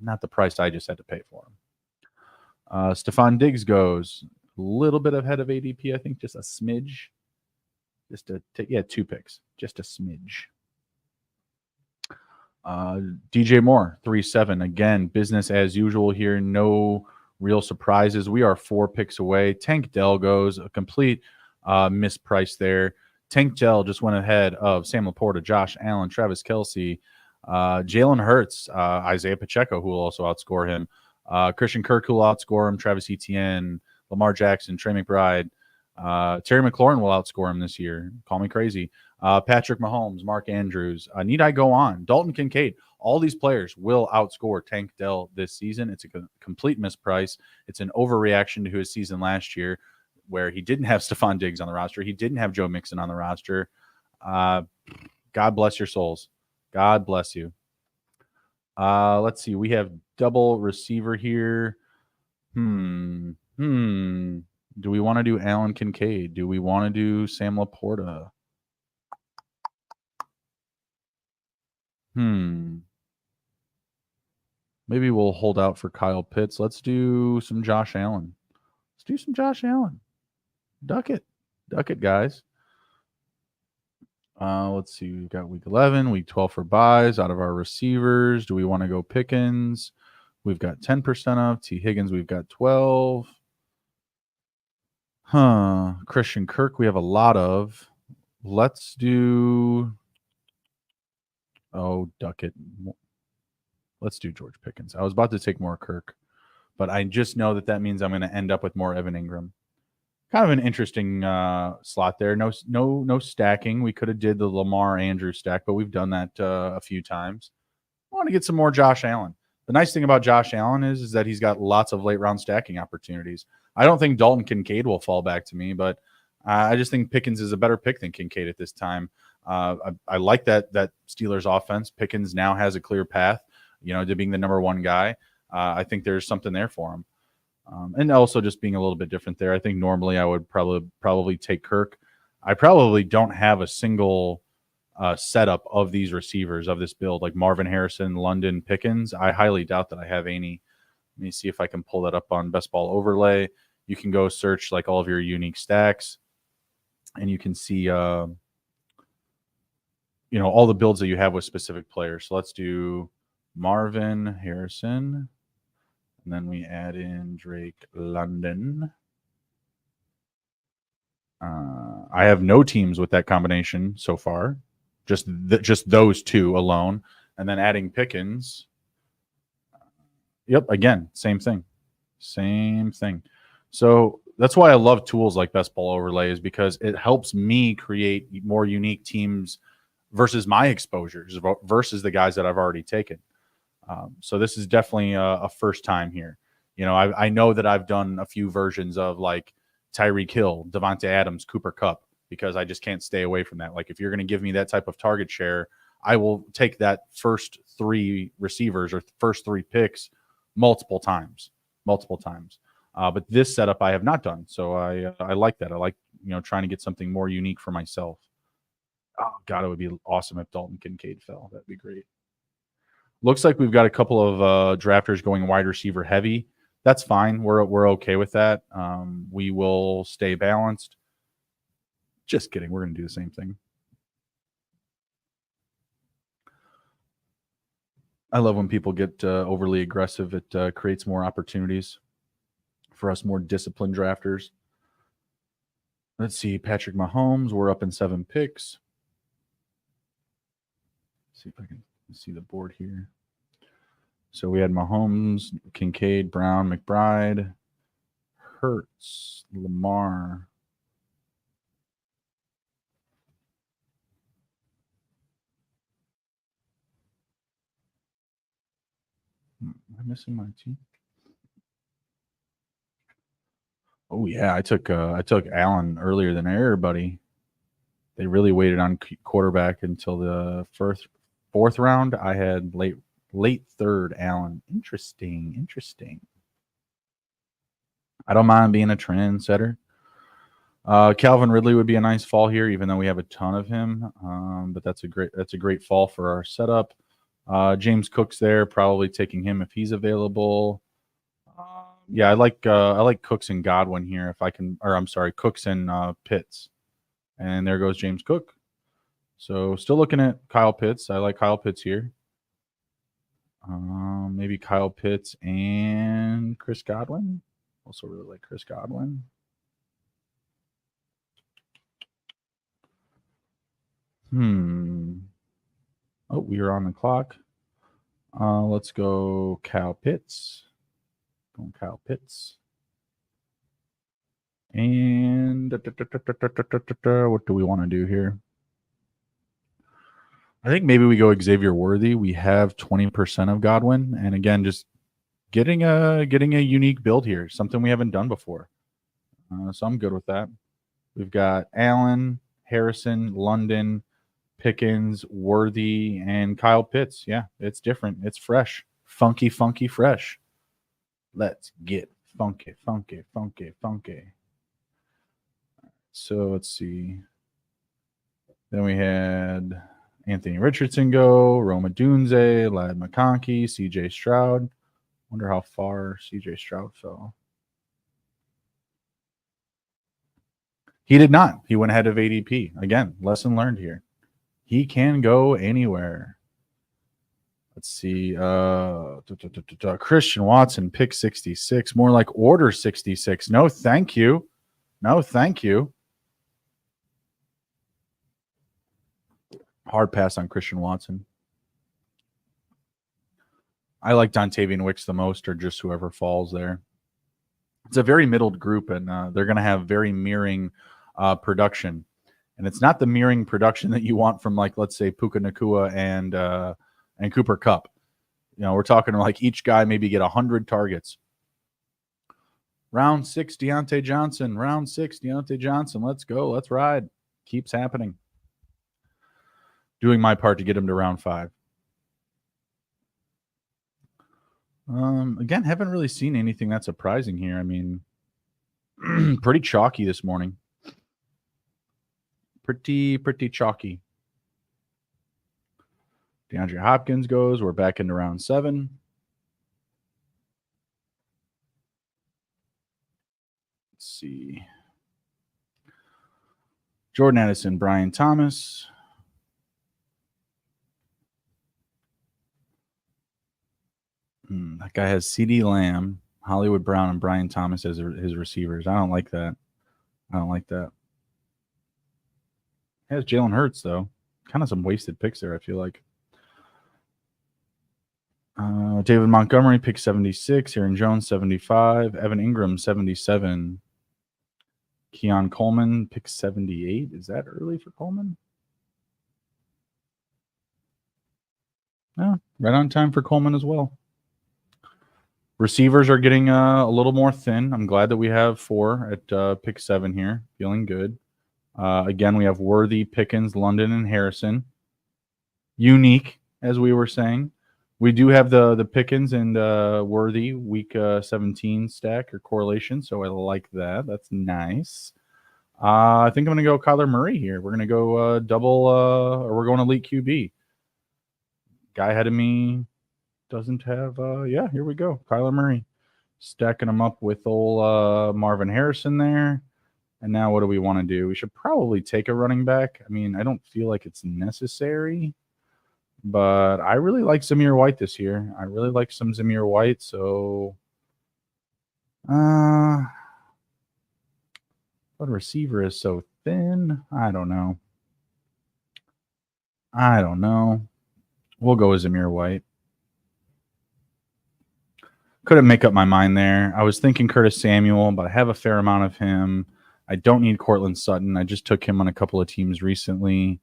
not the price I just had to pay for him. Stephon Diggs goes a little bit ahead of ADP, I think, just a smidge. Just 2 picks, just a smidge. DJ Moore, 3-7. Again, business as usual here. No real surprises. We are 4 picks away. Tank Dell goes a complete misprice there. Tank Dell just went ahead of Sam Laporta, Josh Allen, Travis Kelce, Jalen Hurts, Isaiah Pacheco, who will also outscore him. Christian Kirk, who will outscore him, Travis Etienne, Lamar Jackson, Trey McBride, Terry McLaurin will outscore him this year. Call me crazy. Patrick Mahomes, Mark Andrews. Need I go on? Dalton Kincaid. All these players will outscore Tank Dell this season. It's a complete misprice. It's an overreaction to his season last year where he didn't have Stephon Diggs on the roster. He didn't have Joe Mixon on the roster. God bless your souls. God bless you. Let's see. We have double receiver here. Do we want to do Alan Kincaid? Do we want to do Sam Laporta? Maybe we'll hold out for Kyle Pitts. Let's do some Josh Allen. Let's do some Josh Allen. Duck it. Duck it, guys. Let's see. We've got week 11, week 12 for buys out of our receivers. Do we want to go Pickens? We've got 10% off. T. Higgins, we've got 12. Christian Kirk, we have a lot of. Let's do. Oh, duck it. Let's do George Pickens. I was about to take more Kirk, but I just know that means I'm going to end up with more Evan Ingram. Kind of an interesting slot there. No stacking. We could have did the Lamar Andrew stack, but we've done that a few times. I want to get some more Josh Allen. The nice thing about Josh Allen is that he's got lots of late round stacking opportunities. I don't think Dalton Kincaid will fall back to me, but I just think Pickens is a better pick than Kincaid at this time. I like that Steelers offense. Pickens now has a clear path, to being the number one guy. I think there's something there for him. And also just being a little bit different there. I think normally I would probably take Kirk. I probably don't have a single setup of these receivers of this build, like Marvin Harrison, London, Pickens. I highly doubt that I have any. Let me see if I can pull that up on Best Ball Overlay. You can go search like all of your unique stacks, and you can see all the builds that you have with specific players. So let's do Marvin Harrison. And then we add in Drake London. I have no teams with that combination so far. Just those two alone. And then adding Pickens. Yep, again, same thing. So that's why I love tools like Best Ball Overlay, is because it helps me create more unique teams versus my exposures versus the guys that I've already taken. So this is definitely a first time here. I know that I've done a few versions of like Tyreek Hill, Devontae Adams, Cooper Kupp, because I just can't stay away from that. Like if you're going to give me that type of target share, I will take that first three receivers or first three picks multiple times. But this setup I have not done. So I like that. I like, trying to get something more unique for myself. Oh God, it would be awesome if Dalton Kincaid fell. That'd be great. Looks like we've got a couple of drafters going wide receiver heavy. That's fine. We're okay with that. We will stay balanced. Just kidding. We're going to do the same thing. I love when people get overly aggressive. It creates more opportunities for us more disciplined drafters. Let's see. Patrick Mahomes. We're up in 7 picks. Let's see if I can see the board here. So we had Mahomes, Kincaid, Brown, McBride, Hurts, Lamar. Am I missing my team? Oh yeah, I took Allen earlier than everybody. They really waited on quarterback until the fourth round. I had late third Allen. Interesting. I don't mind being a trendsetter. Calvin Ridley would be a nice fall here, even though we have a ton of him. But that's a great fall for our setup. James Cook's there, probably taking him if he's available. Yeah, I like Cooks and Godwin here if I can, or I'm sorry, Cooks and Pitts. And there goes James Cook. So still looking at Kyle Pitts. I like Kyle Pitts here. Maybe Kyle Pitts and Chris Godwin. Also really like Chris Godwin. Oh, we are on the clock. Let's go Kyle Pitts. Going Kyle Pitts. And what do we want to do here? I think maybe we go Xavier Worthy. We have 20% of Godwin, and again, just getting a unique build here, something we haven't done before. So I'm good with that. We've got Allen, Harrison, London, Pickens, Worthy, and Kyle Pitts. Yeah, it's different. It's fresh, funky, fresh. Let's get funky. So let's see. Then we had Anthony Richardson go, Roma Dunze, Lad McConkey, CJ Stroud. Wonder how far CJ Stroud fell. He did not. He went ahead of ADP. Again, lesson learned here. He can go anywhere. Let's see. Christian Watson, pick 66. More like order 66. No, thank you. Hard pass on Christian Watson. I like Dontavian Wicks the most, or just whoever falls there. It's a very middled group, and they're going to have very mirroring production. And it's not the mirroring production that you want from, like, let's say, Puka Nacua and Cooper Kupp. You know, we're talking like each guy maybe get 100 targets. Round 6, Deontay Johnson. Let's go. Let's ride. Keeps happening. Doing my part to get him to round 5. Again, haven't really seen anything that's surprising here. I mean, pretty chalky this morning. Pretty chalky. DeAndre Hopkins goes. We're back into round 7. Let's see. Jordan Addison, Brian Thomas. That guy has CeeDee Lamb, Hollywood Brown, and Brian Thomas as his receivers. I don't like that. He has Jalen Hurts, though. Kind of some wasted picks there, I feel like. David Montgomery, pick 76. Aaron Jones, 75. Evan Ingram, 77. Keon Coleman, pick 78. Is that early for Coleman? No, right on time for Coleman as well. Receivers are getting a little more thin. I'm glad that we have 4 at pick 7 here. Feeling good. Again, we have Worthy, Pickens, London, and Harrison. Unique, as we were saying. We do have the Pickens and Worthy week 17 stack or correlation, so I like that. That's nice. I think I'm going to go Kyler Murray here. We're going to go double, or we're going elite QB. Guy ahead of me doesn't have, yeah, here we go. Kyler Murray. Stacking them up with old Marvin Harrison there. And now what do we want to do? We should probably take a running back. I mean, I don't feel like it's necessary, but I really like Zamir White this year. I really like some Zamir White, so but receiver is so thin. I don't know. We'll go with Zamir White. Couldn't make up my mind there. I was thinking Curtis Samuel, but I have a fair amount of him. I don't need Cortland Sutton. I just took him on a couple of teams recently.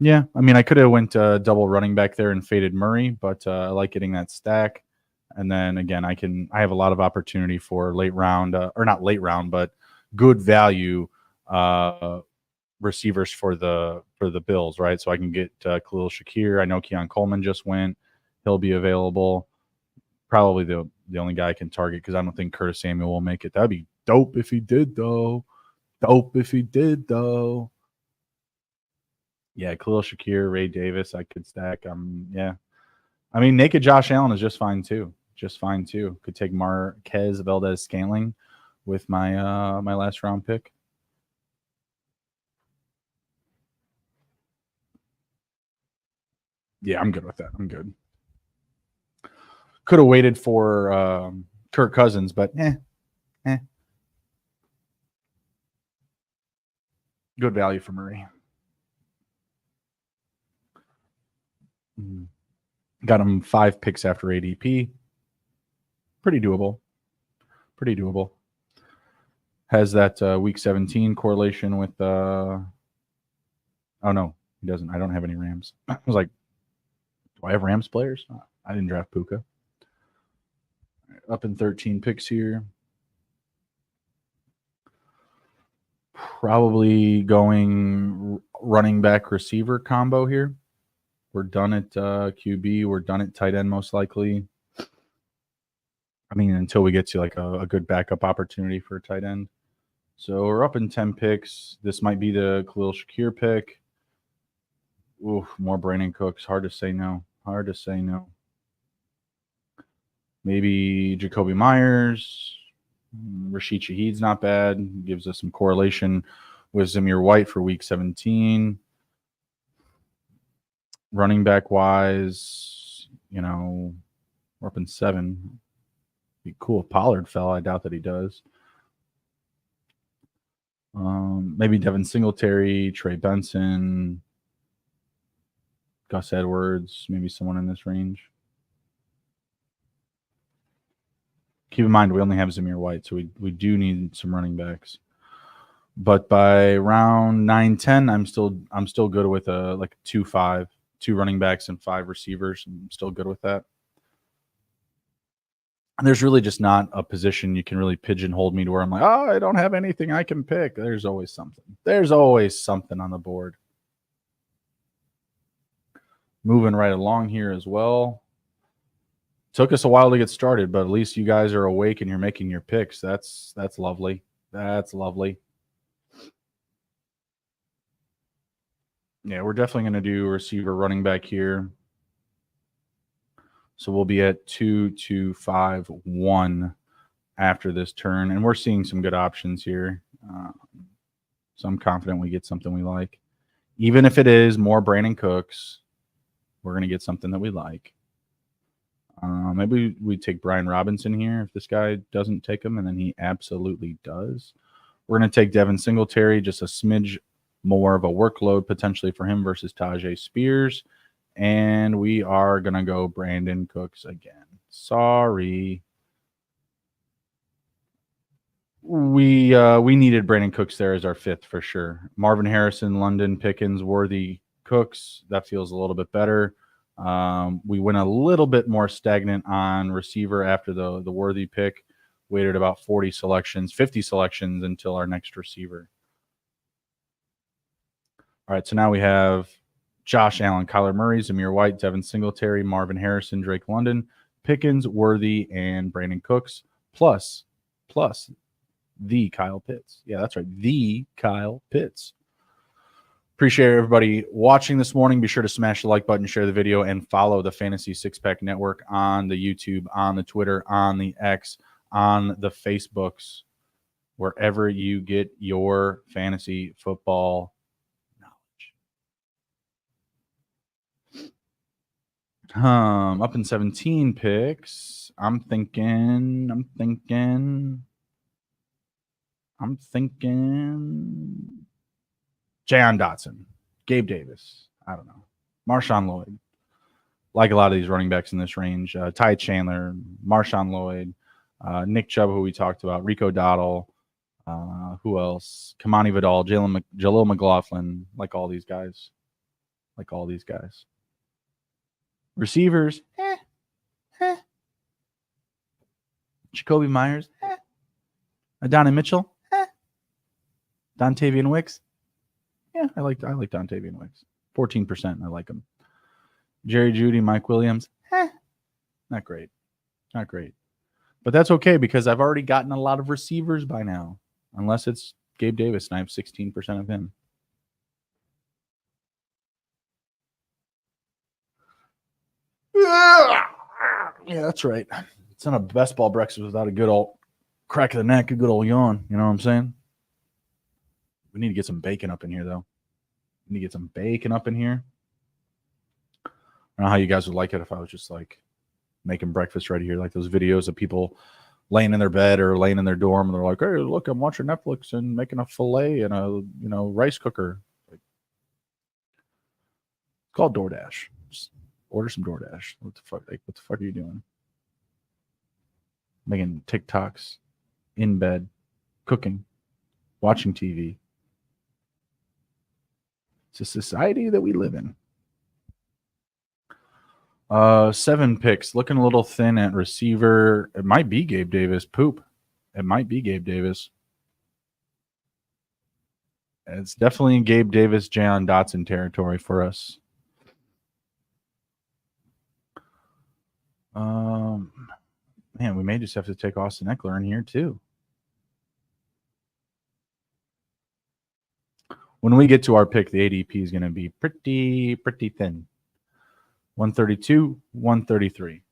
Yeah, I mean, I could have went double running back there and faded Murray, but I like getting that stack. And then again, I have a lot of opportunity for late round, or not late round, but good value receivers for the Bills, right? So I can get Khalil Shakir. I know Keon Coleman just went; he'll be available. Probably the only guy I can target because I don't think Curtis Samuel will make it. That'd be dope if he did, though. Yeah, Khalil Shakir, Ray Davis, I could stack. Yeah. I mean, naked Josh Allen is just fine too. Could take Marquez Valdez-Scantling with my my last round pick. Yeah, I'm good with that. I'm good. Could have waited for Kirk Cousins, but good value for Murray. Got him 5 picks after ADP. Pretty doable. has that week 17 correlation with oh no, he doesn't. I don't have any Rams. I was like, do I have Rams players? I didn't draft Puka. Right, up in 13 picks here. Probably going running back receiver combo here. We're done at QB. We're done at tight end most likely. I mean, until we get to like a good backup opportunity for a tight end. So we're up in 10 picks. This might be the Khalil Shakir pick. Ooh, more Brandon Cooks. Hard to say no. Hard to say no. Maybe Jacoby Myers. Rashid Shaheed's not bad. Gives us some correlation with Zamir White for week 17. Running back wise, we're up in 7. Be cool if Pollard fell. I doubt that he does. Maybe Devin Singletary, Trey Benson, Gus Edwards, maybe someone in this range. Keep in mind, we only have Zamir White, so we do need some running backs. But by round 9-10, I'm still good with a 2-5, 2 running backs and 5 receivers. I'm still good with that. And there's really just not a position you can really pigeonhole me to where I'm like, oh, I don't have anything I can pick. There's always something. There's always something on the board. Moving right along here as well. Took us a while to get started, but at least you guys are awake and you're making your picks. That's lovely. That's lovely. Yeah, we're definitely going to do receiver running back here. So we'll be at 2, 2, 5, 1 after this turn. And we're seeing some good options here. So I'm confident we get something we like. Even if it is more Brandon Cooks, we're going to get something that we like. Maybe we take Brian Robinson here if this guy doesn't take him, and then he absolutely does. We're going to take Devin Singletary, just a smidge more of a workload potentially for him versus Tajay Spears. And we are going to go Brandon Cooks again. Sorry. We needed Brandon Cooks there as our 5th for sure. Marvin Harrison, London, Pickens, Worthy, Cooks. That feels a little bit better. We went a little bit more stagnant on receiver after the Worthy pick. Waited about 50 selections until our next receiver. All right, so now we have Josh Allen, Kyler Murray, Zamir White, Devin Singletary, Marvin Harrison, Drake London, Pickens, Worthy, and Brandon Cooks, plus the Kyle Pitts. Yeah, that's right, the Kyle Pitts. Appreciate everybody watching this morning. Be sure to smash the like button, share the video, and follow the Fantasy Six Pack Network on the YouTube, on the Twitter, on the X, on the Facebooks, wherever you get your fantasy football knowledge. Up in 17 picks. I'm thinking Jayon Dotson, Gabe Davis. I don't know. Marshawn Lloyd. Like a lot of these running backs in this range. Ty Chandler, Marshawn Lloyd, Nick Chubb, who we talked about, Rico Dowdle, who else? Kamani Vidal, Jalil McLaughlin, like all these guys. Receivers, Jacoby Myers, Adonai Mitchell, Dontavian Wicks. Yeah, I like Dontavian Wicks. 14%. I like him. Jerry Jeudy, Mike Williams. Not great. But that's okay because I've already gotten a lot of receivers by now. Unless it's Gabe Davis, and I have 16% of him. Yeah, that's right. It's not a best ball breakfast without a good old crack of the neck, a good old yawn. You know what I'm saying? We need to get some bacon up in here, though. I don't know how you guys would like it if I was just like making breakfast right here, like those videos of people laying in their bed or laying in their dorm and they're like, hey, look, I'm watching Netflix and making a filet and a rice cooker. Like, it's called DoorDash. Just order some DoorDash. What the fuck? Like, what the fuck are you doing? Making TikToks in bed, cooking. watching TV. It's a society that we live in. 7 picks. Looking a little thin at receiver. It might be Gabe Davis. Poop. It might be Gabe Davis. It's definitely Gabe Davis, Jayon Dotson territory for us. Man, we may just have to take Austin Eckler in here too. When we get to our pick, the ADP is going to be pretty thin. 132, 133.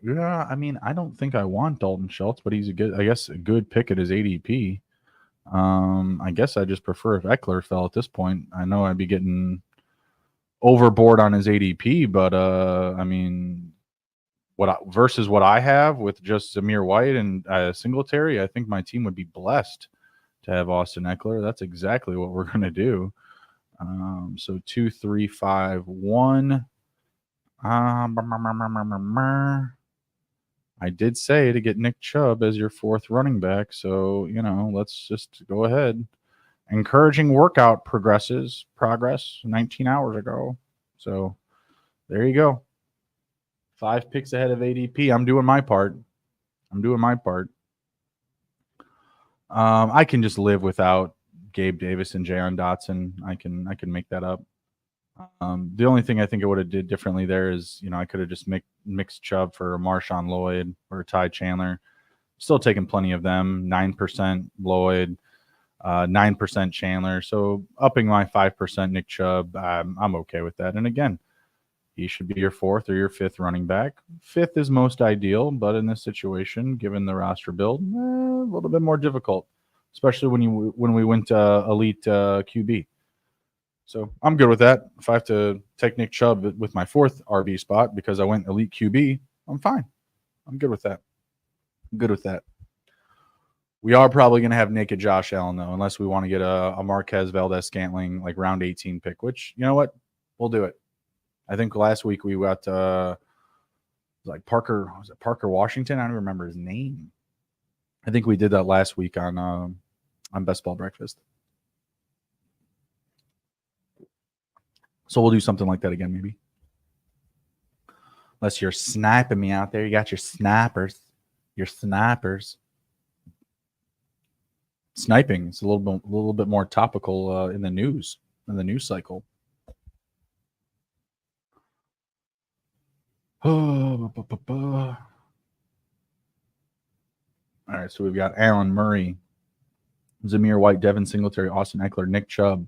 Yeah, I mean, I don't think I want Dalton Schultz, but he's a good pick at his ADP. I guess I just prefer if Eckler fell at this point. I know I'd be getting overboard on his ADP, but I mean, versus what I have with just Zamir White and Singletary, I think my team would be blessed to have Austin Eckler. That's exactly what we're going to do. So 2, 3, 5, 1. I did say to get Nick Chubb as your 4th running back, so let's just go ahead. Encouraging workout progress 19 hours ago. So there you go. 5 picks ahead of ADP. I'm doing my part. I can just live without Gabe Davis and Jayon Dotson. I can make that up. The only thing I think I would have did differently there is, I could have just mixed Chubb for Marshawn Lloyd or Ty Chandler. Still taking plenty of them. 9% Lloyd, 9% Chandler. So upping my 5% Nick Chubb, I'm okay with that. And again, he should be your 4th or your 5th running back. 5th is most ideal, but in this situation, given the roster build, a little bit more difficult, especially when we went elite QB. So I'm good with that. If I have to take Nick Chubb with my 4th RB spot because I went elite QB, I'm fine. I'm good with that. We are probably going to have naked Josh Allen, though, unless we want to get a Marquez Valdez-Scantling, like round 18 pick, which, you know what? We'll do it. I think last week we got Parker. Was it Parker Washington? I don't remember his name. I think we did that last week on Best Ball Breakfast. So we'll do something like that again, maybe. Unless you're sniping me out there. You got your snipers. Sniping is a little bit more topical in the news cycle. All right, so we've got Allen Murray, Zamir White, Devin Singletary, Austin Eckler, Nick Chubb,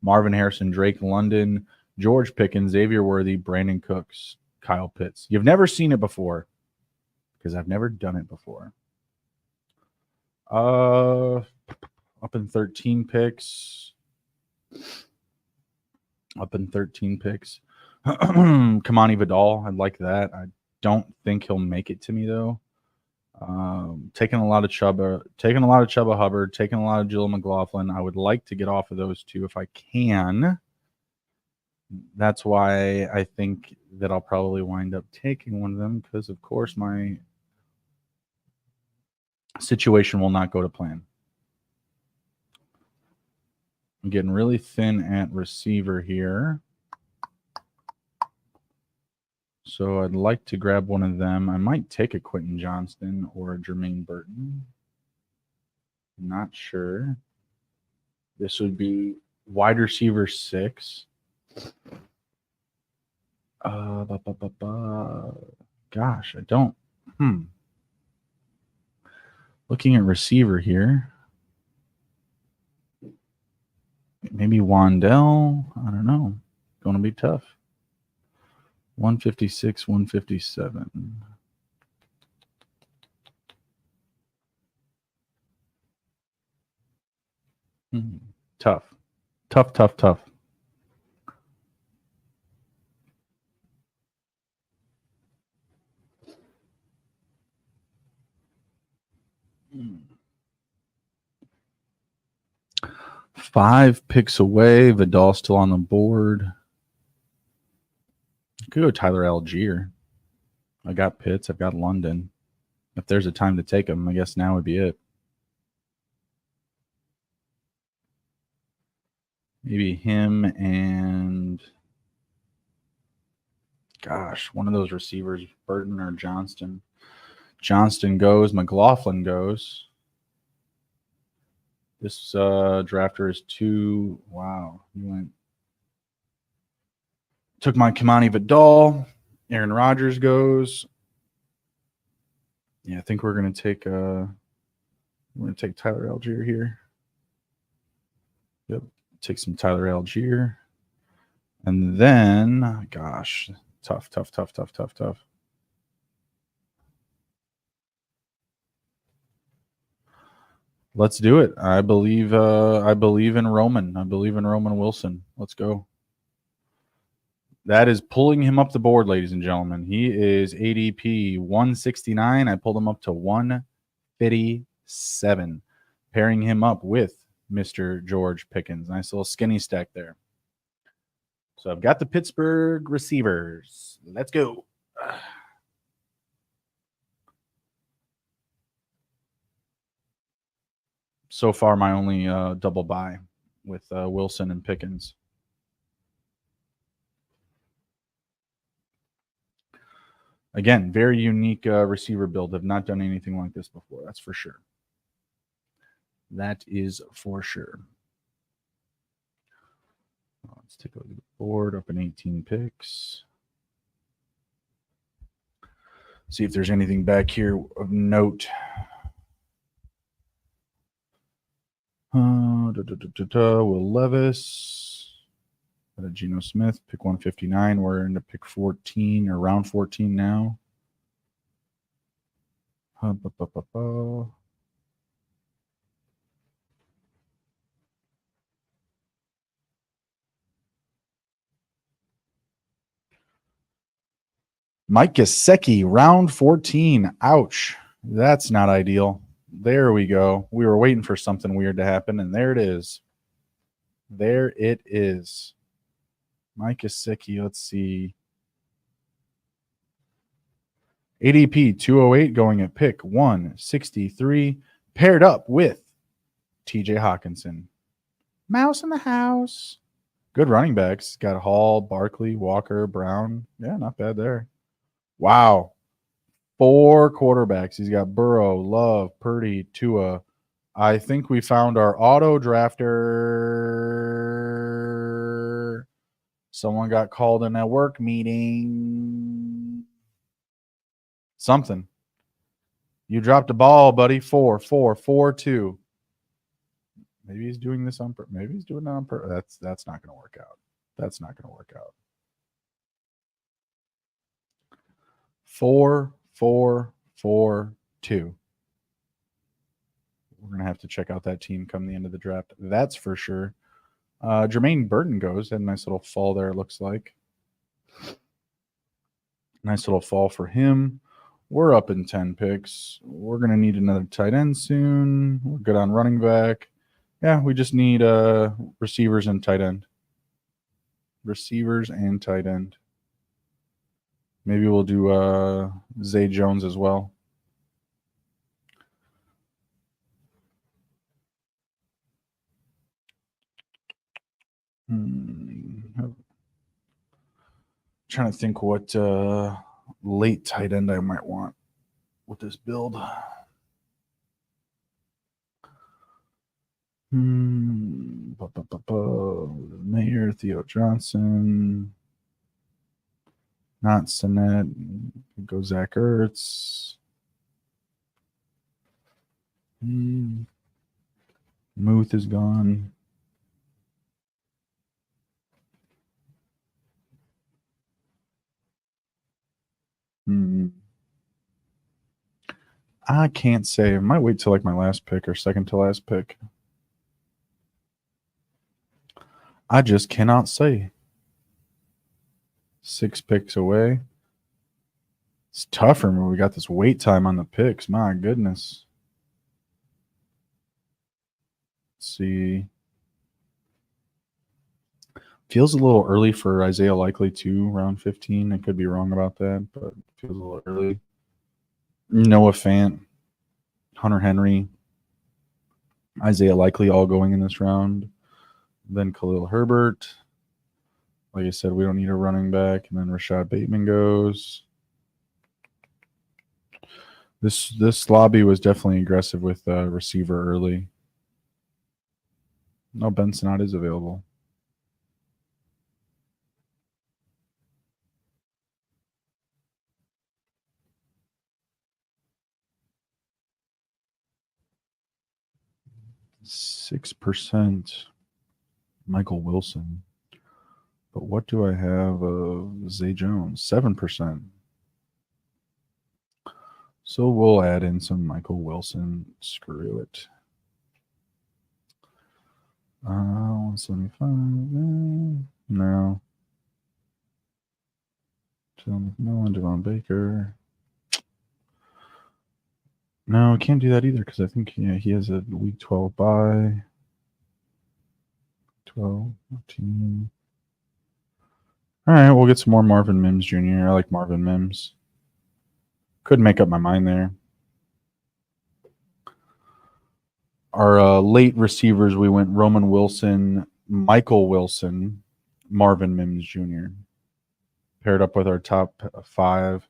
Marvin Harrison, Drake London, George Pickens, Xavier Worthy, Brandon Cooks, Kyle Pitts. You've never seen it before because I've never done it before. Up in 13 picks. Kamani Vidal, I'd like that. I don't think he'll make it to me though. Taking a lot of Chuba Hubbard, taking a lot of Jill McLaughlin. I would like to get off of those two if I can. That's why I think that I'll probably wind up taking one of them because, of course, my situation will not go to plan. I'm getting really thin at receiver here. So I'd like to grab one of them. I might take a Quentin Johnston or a Jermaine Burton. Not sure. This would be wide receiver 6. Gosh, I don't. Looking at receiver here. Maybe Wandell. I don't know. Going to be tough. 156, 157. Tough. 5 picks away. Vidal still on the board. Could go Tyler Algier. I got Pitts. I've got London. If there's a time to take them, I guess now would be it. Maybe him and, gosh, one of those receivers, Burton or Johnston. Johnston goes. McLaughlin goes. This drafter is 2. Wow. He went. Took my Kamani Vidal. Aaron Rodgers goes. Yeah, I think we're gonna take Tyler Algier here. Yep, take some Tyler Algier, and then, gosh, tough. Let's do it. I believe in Roman. I believe in Roman Wilson. Let's go. That is pulling him up the board, ladies and gentlemen. He is ADP 169. I pulled him up to 157, pairing him up with Mr. George Pickens. Nice little skinny stack there. So I've got the Pittsburgh receivers. Let's go. So far, my only double buy with Wilson and Pickens. Again, very unique receiver build. Have not done anything like this before. That's for sure. That is for sure. Let's take a look at the board. Up in 18 picks. See if there's anything back here of note. Will Levis. Geno Smith, pick 159. We're into pick 14 or round 14 now. Mike Gesicki, round 14. Ouch. That's not ideal. There we go. We were waiting for something weird to happen, and there it is. There it is. Mike Gesicki, let's see. ADP 208 going at pick 163, paired up with TJ Hawkinson. Mouse in the house. Good running backs. Got Hall, Barkley, Walker, Brown. Yeah, not bad there. Wow. 4 quarterbacks. He's got Burrow, Love, Purdy, Tua. I think we found our auto drafter. Someone got called in a work meeting. Something. You dropped a ball, buddy. 4, 4, 4, 2. Maybe he's doing this on purpose. Maybe he's doing it on purpose. That's not going to work out. That's not going to work out. 4, 4, 4, 2. We're going to have to check out that team come the end of the draft. That's for sure. Jermaine Burton goes. Had a nice little fall there, it looks like. Nice little fall for him. We're up in 10 picks. We're going to need another tight end soon. We're good on running back. Yeah, we just need receivers and tight end. Receivers and tight end. Maybe we'll do Zay Jones as well. Trying to think what late tight end I might want with this build. Mayer, Theo Johnson, not Sinet. Go Zach Ertz. Muth is gone. I can't say. I might wait till like my last pick or second to last pick. I just cannot say. 6 picks away. It's tougher when we got this wait time on the picks. My goodness. Let's see. Feels a little early for Isaiah Likely too, round 15. I could be wrong about that, but feels a little early. Noah Fant, Hunter Henry, Isaiah Likely all going in this round. Then Khalil Herbert. Like I said, we don't need a running back. And then Rashad Bateman goes. This lobby was definitely aggressive with receiver early. No, Ben Sinnott is available. %6 Michael Wilson. But what do I have of Zay Jones? 7%. So we'll add in some Michael Wilson. Screw it. 175. No. John McMillan, Devon Baker. No, I can't do that either because I think he has a week 12 bye. 12, 14. All right, we'll get some more Marvin Mims Jr. I like Marvin Mims. Couldn't make up my mind there. Our late receivers, we went Roman Wilson, Michael Wilson, Marvin Mims Jr. Paired up with our top 5.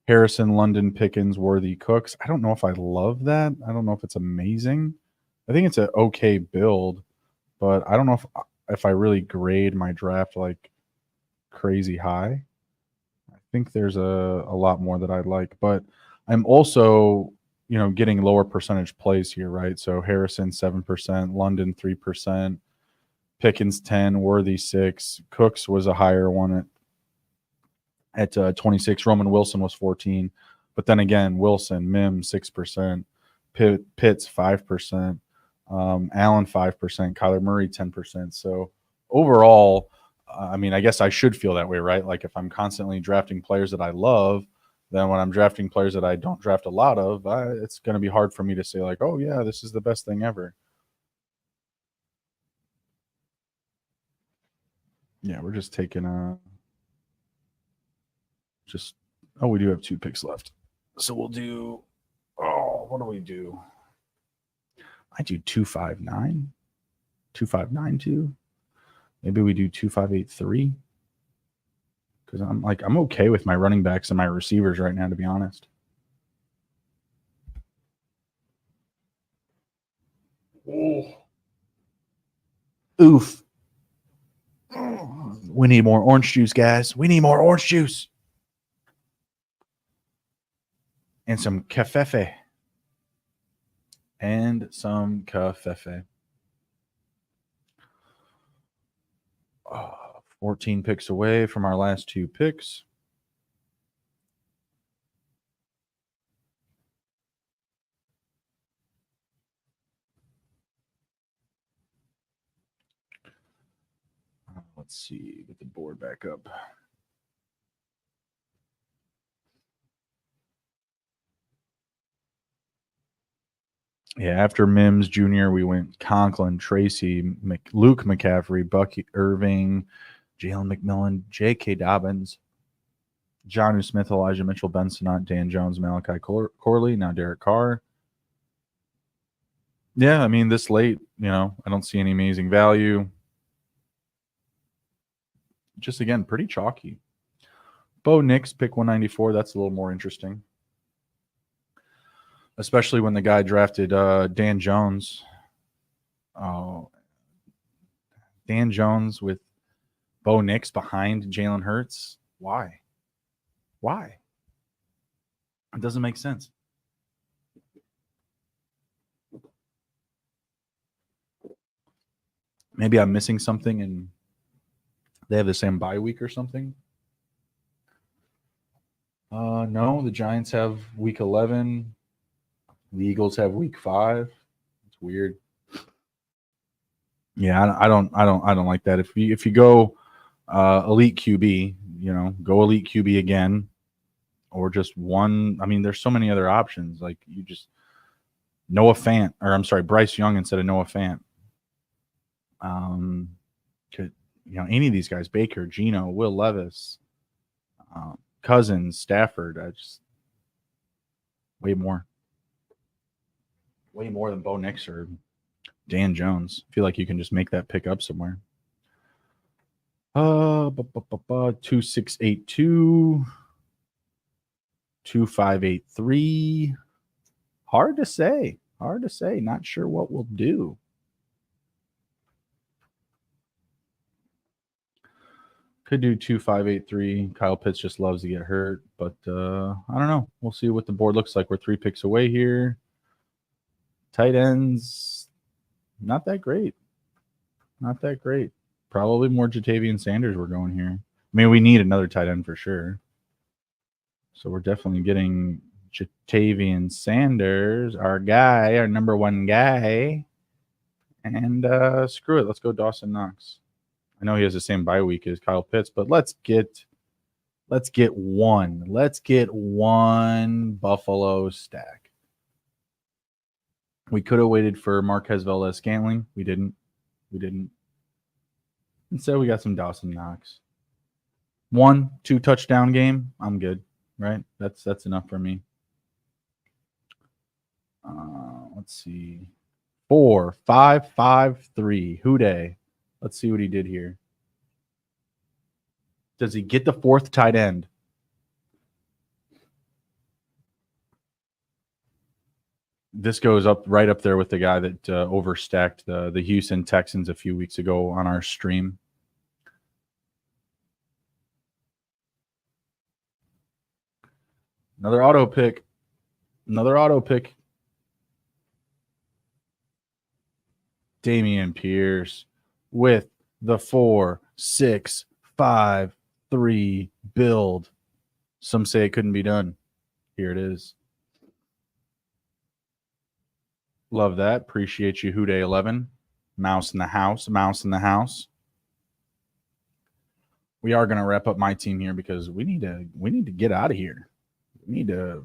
Harrison, London, Pickens, Worthy, Cooks. I don't know if I love that. I don't know if it's amazing. I think it's an okay build, but I don't know if I really grade my draft like crazy high. I think there's a lot more that I like, but I'm also getting lower percentage plays here, right? So Harrison 7%, London 3%, Pickens 10, Worthy 6, Cooks was a higher one at 26. Roman Wilson was 14, but then again, Wilson, Mims 6%, Pitts 5%, Allen 5%, Kyler Murray 10%. So overall, I mean, I guess I should feel that way, right? Like if I'm constantly drafting players that I love, then when I'm drafting players that I don't draft a lot of, it's going to be hard for me to say like, oh yeah, this is the best thing ever. Yeah, we're just taking we do have 2 picks left. So we'll do, what do we do? I do 259, 2592. Maybe we do 2583. Because I'm okay with my running backs and my receivers right now, to be honest. Oof. We need more orange juice, guys. We need more orange juice. And some cafefe. 14 picks away from our last 2 picks. Let's see, get the board back up. Yeah, after Mims Jr., we went Conklin, Tracy, Luke McCaffrey, Bucky Irving, Jalen McMillan, J.K. Dobbins, Jonnu Smith, Elijah Mitchell, Ben Sinnott, Dan Jones, Malachi Corley, now Derek Carr. Yeah, I mean, this late, I don't see any amazing value. Just, again, pretty chalky. Bo Nix, pick 194. That's a little more interesting. Especially when the guy drafted Dan Jones. Oh, Dan Jones with Bo Nix behind Jalen Hurts. Why? It doesn't make sense. Maybe I'm missing something and they have the same bye week or something. No, the Giants have week 11. The Eagles have week 5. It's weird. Yeah, I don't like that. If you go elite QB, go elite QB again, or just one. I mean, there's so many other options. Like you just Noah Fant, or I'm sorry, Bryce Young instead of Noah Fant. any of these guys, Baker, Geno, Will Levis, Cousins, Stafford, way more than Bo Nix or Dan Jones. I feel like you can just make that pick up somewhere. 2682, 2583. Hard to say. Not sure what we'll do. Could do 2583. Kyle Pitts just loves to get hurt, but I don't know. We'll see what the board looks like. We're 3 picks away here. Tight ends, not that great. Probably more Jatavian Sanders we're going here. I mean, we need another tight end for sure. So we're definitely getting Jatavian Sanders, our guy, our number 1 guy. And screw it. Let's go Dawson Knox. I know he has the same bye week as Kyle Pitts, but let's get one. Let's get one Buffalo stack. We could have waited for Marquez Valdez-Scantling. We didn't. Instead, we got some Dawson Knox. 1-2 touchdown game. I'm good, right? That's enough for me. Let's see. 4, 5, 5, 3. Houday. Let's see what he did here. Does he get the 4th tight end? This goes right up there with the guy that overstacked the Houston Texans a few weeks ago on our stream. Another auto pick. Damian Pierce with the 4, 6, 5, 3 build. Some say it couldn't be done. Here it is. Love that. Appreciate you, Houday 11. Mouse in the house. We are going to wrap up my team here because we need to get out of here. We need to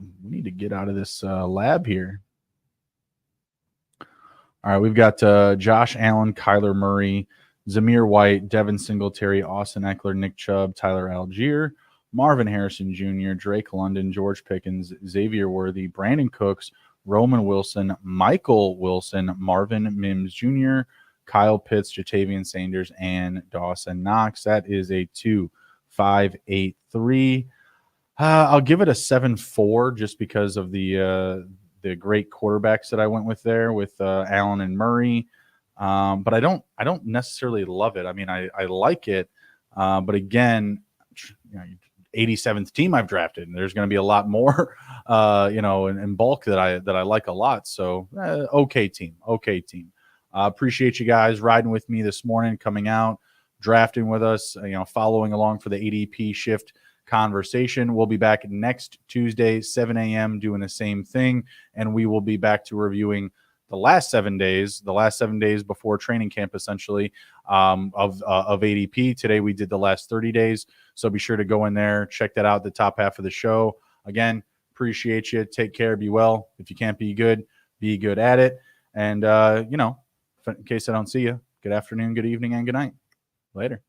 get out of this lab here. All right, we've got Josh Allen, Kyler Murray, Zamir White, Devin Singletary, Austin Eckler, Nick Chubb, Tyler Algier, Marvin Harrison Jr., Drake London, George Pickens, Xavier Worthy, Brandon Cooks, Roman Wilson, Michael Wilson, Marvin Mims Jr., Kyle Pitts, Jatavian Sanders, and Dawson Knox. That is a 2-5-8-3. I'll give it a 7-4 just because of the great quarterbacks that I went with there with Allen and Murray. But I don't necessarily love it. I mean, I like it. But again, 87th team I've drafted, and there's going to be a lot more, in bulk that I like a lot. So okay team. Appreciate you guys riding with me this morning, coming out, drafting with us, following along for the ADP shift conversation. We'll be back next Tuesday, 7 a.m. doing the same thing. And we will be back to reviewing the last 7 days before training camp, essentially, of ADP. Today, we did the last 30 days. So be sure to go in there, check that out, the top half of the show. Again, appreciate you. Take care. Be well. If you can't be good at it. And, in case I don't see you, good afternoon, good evening, and good night. Later.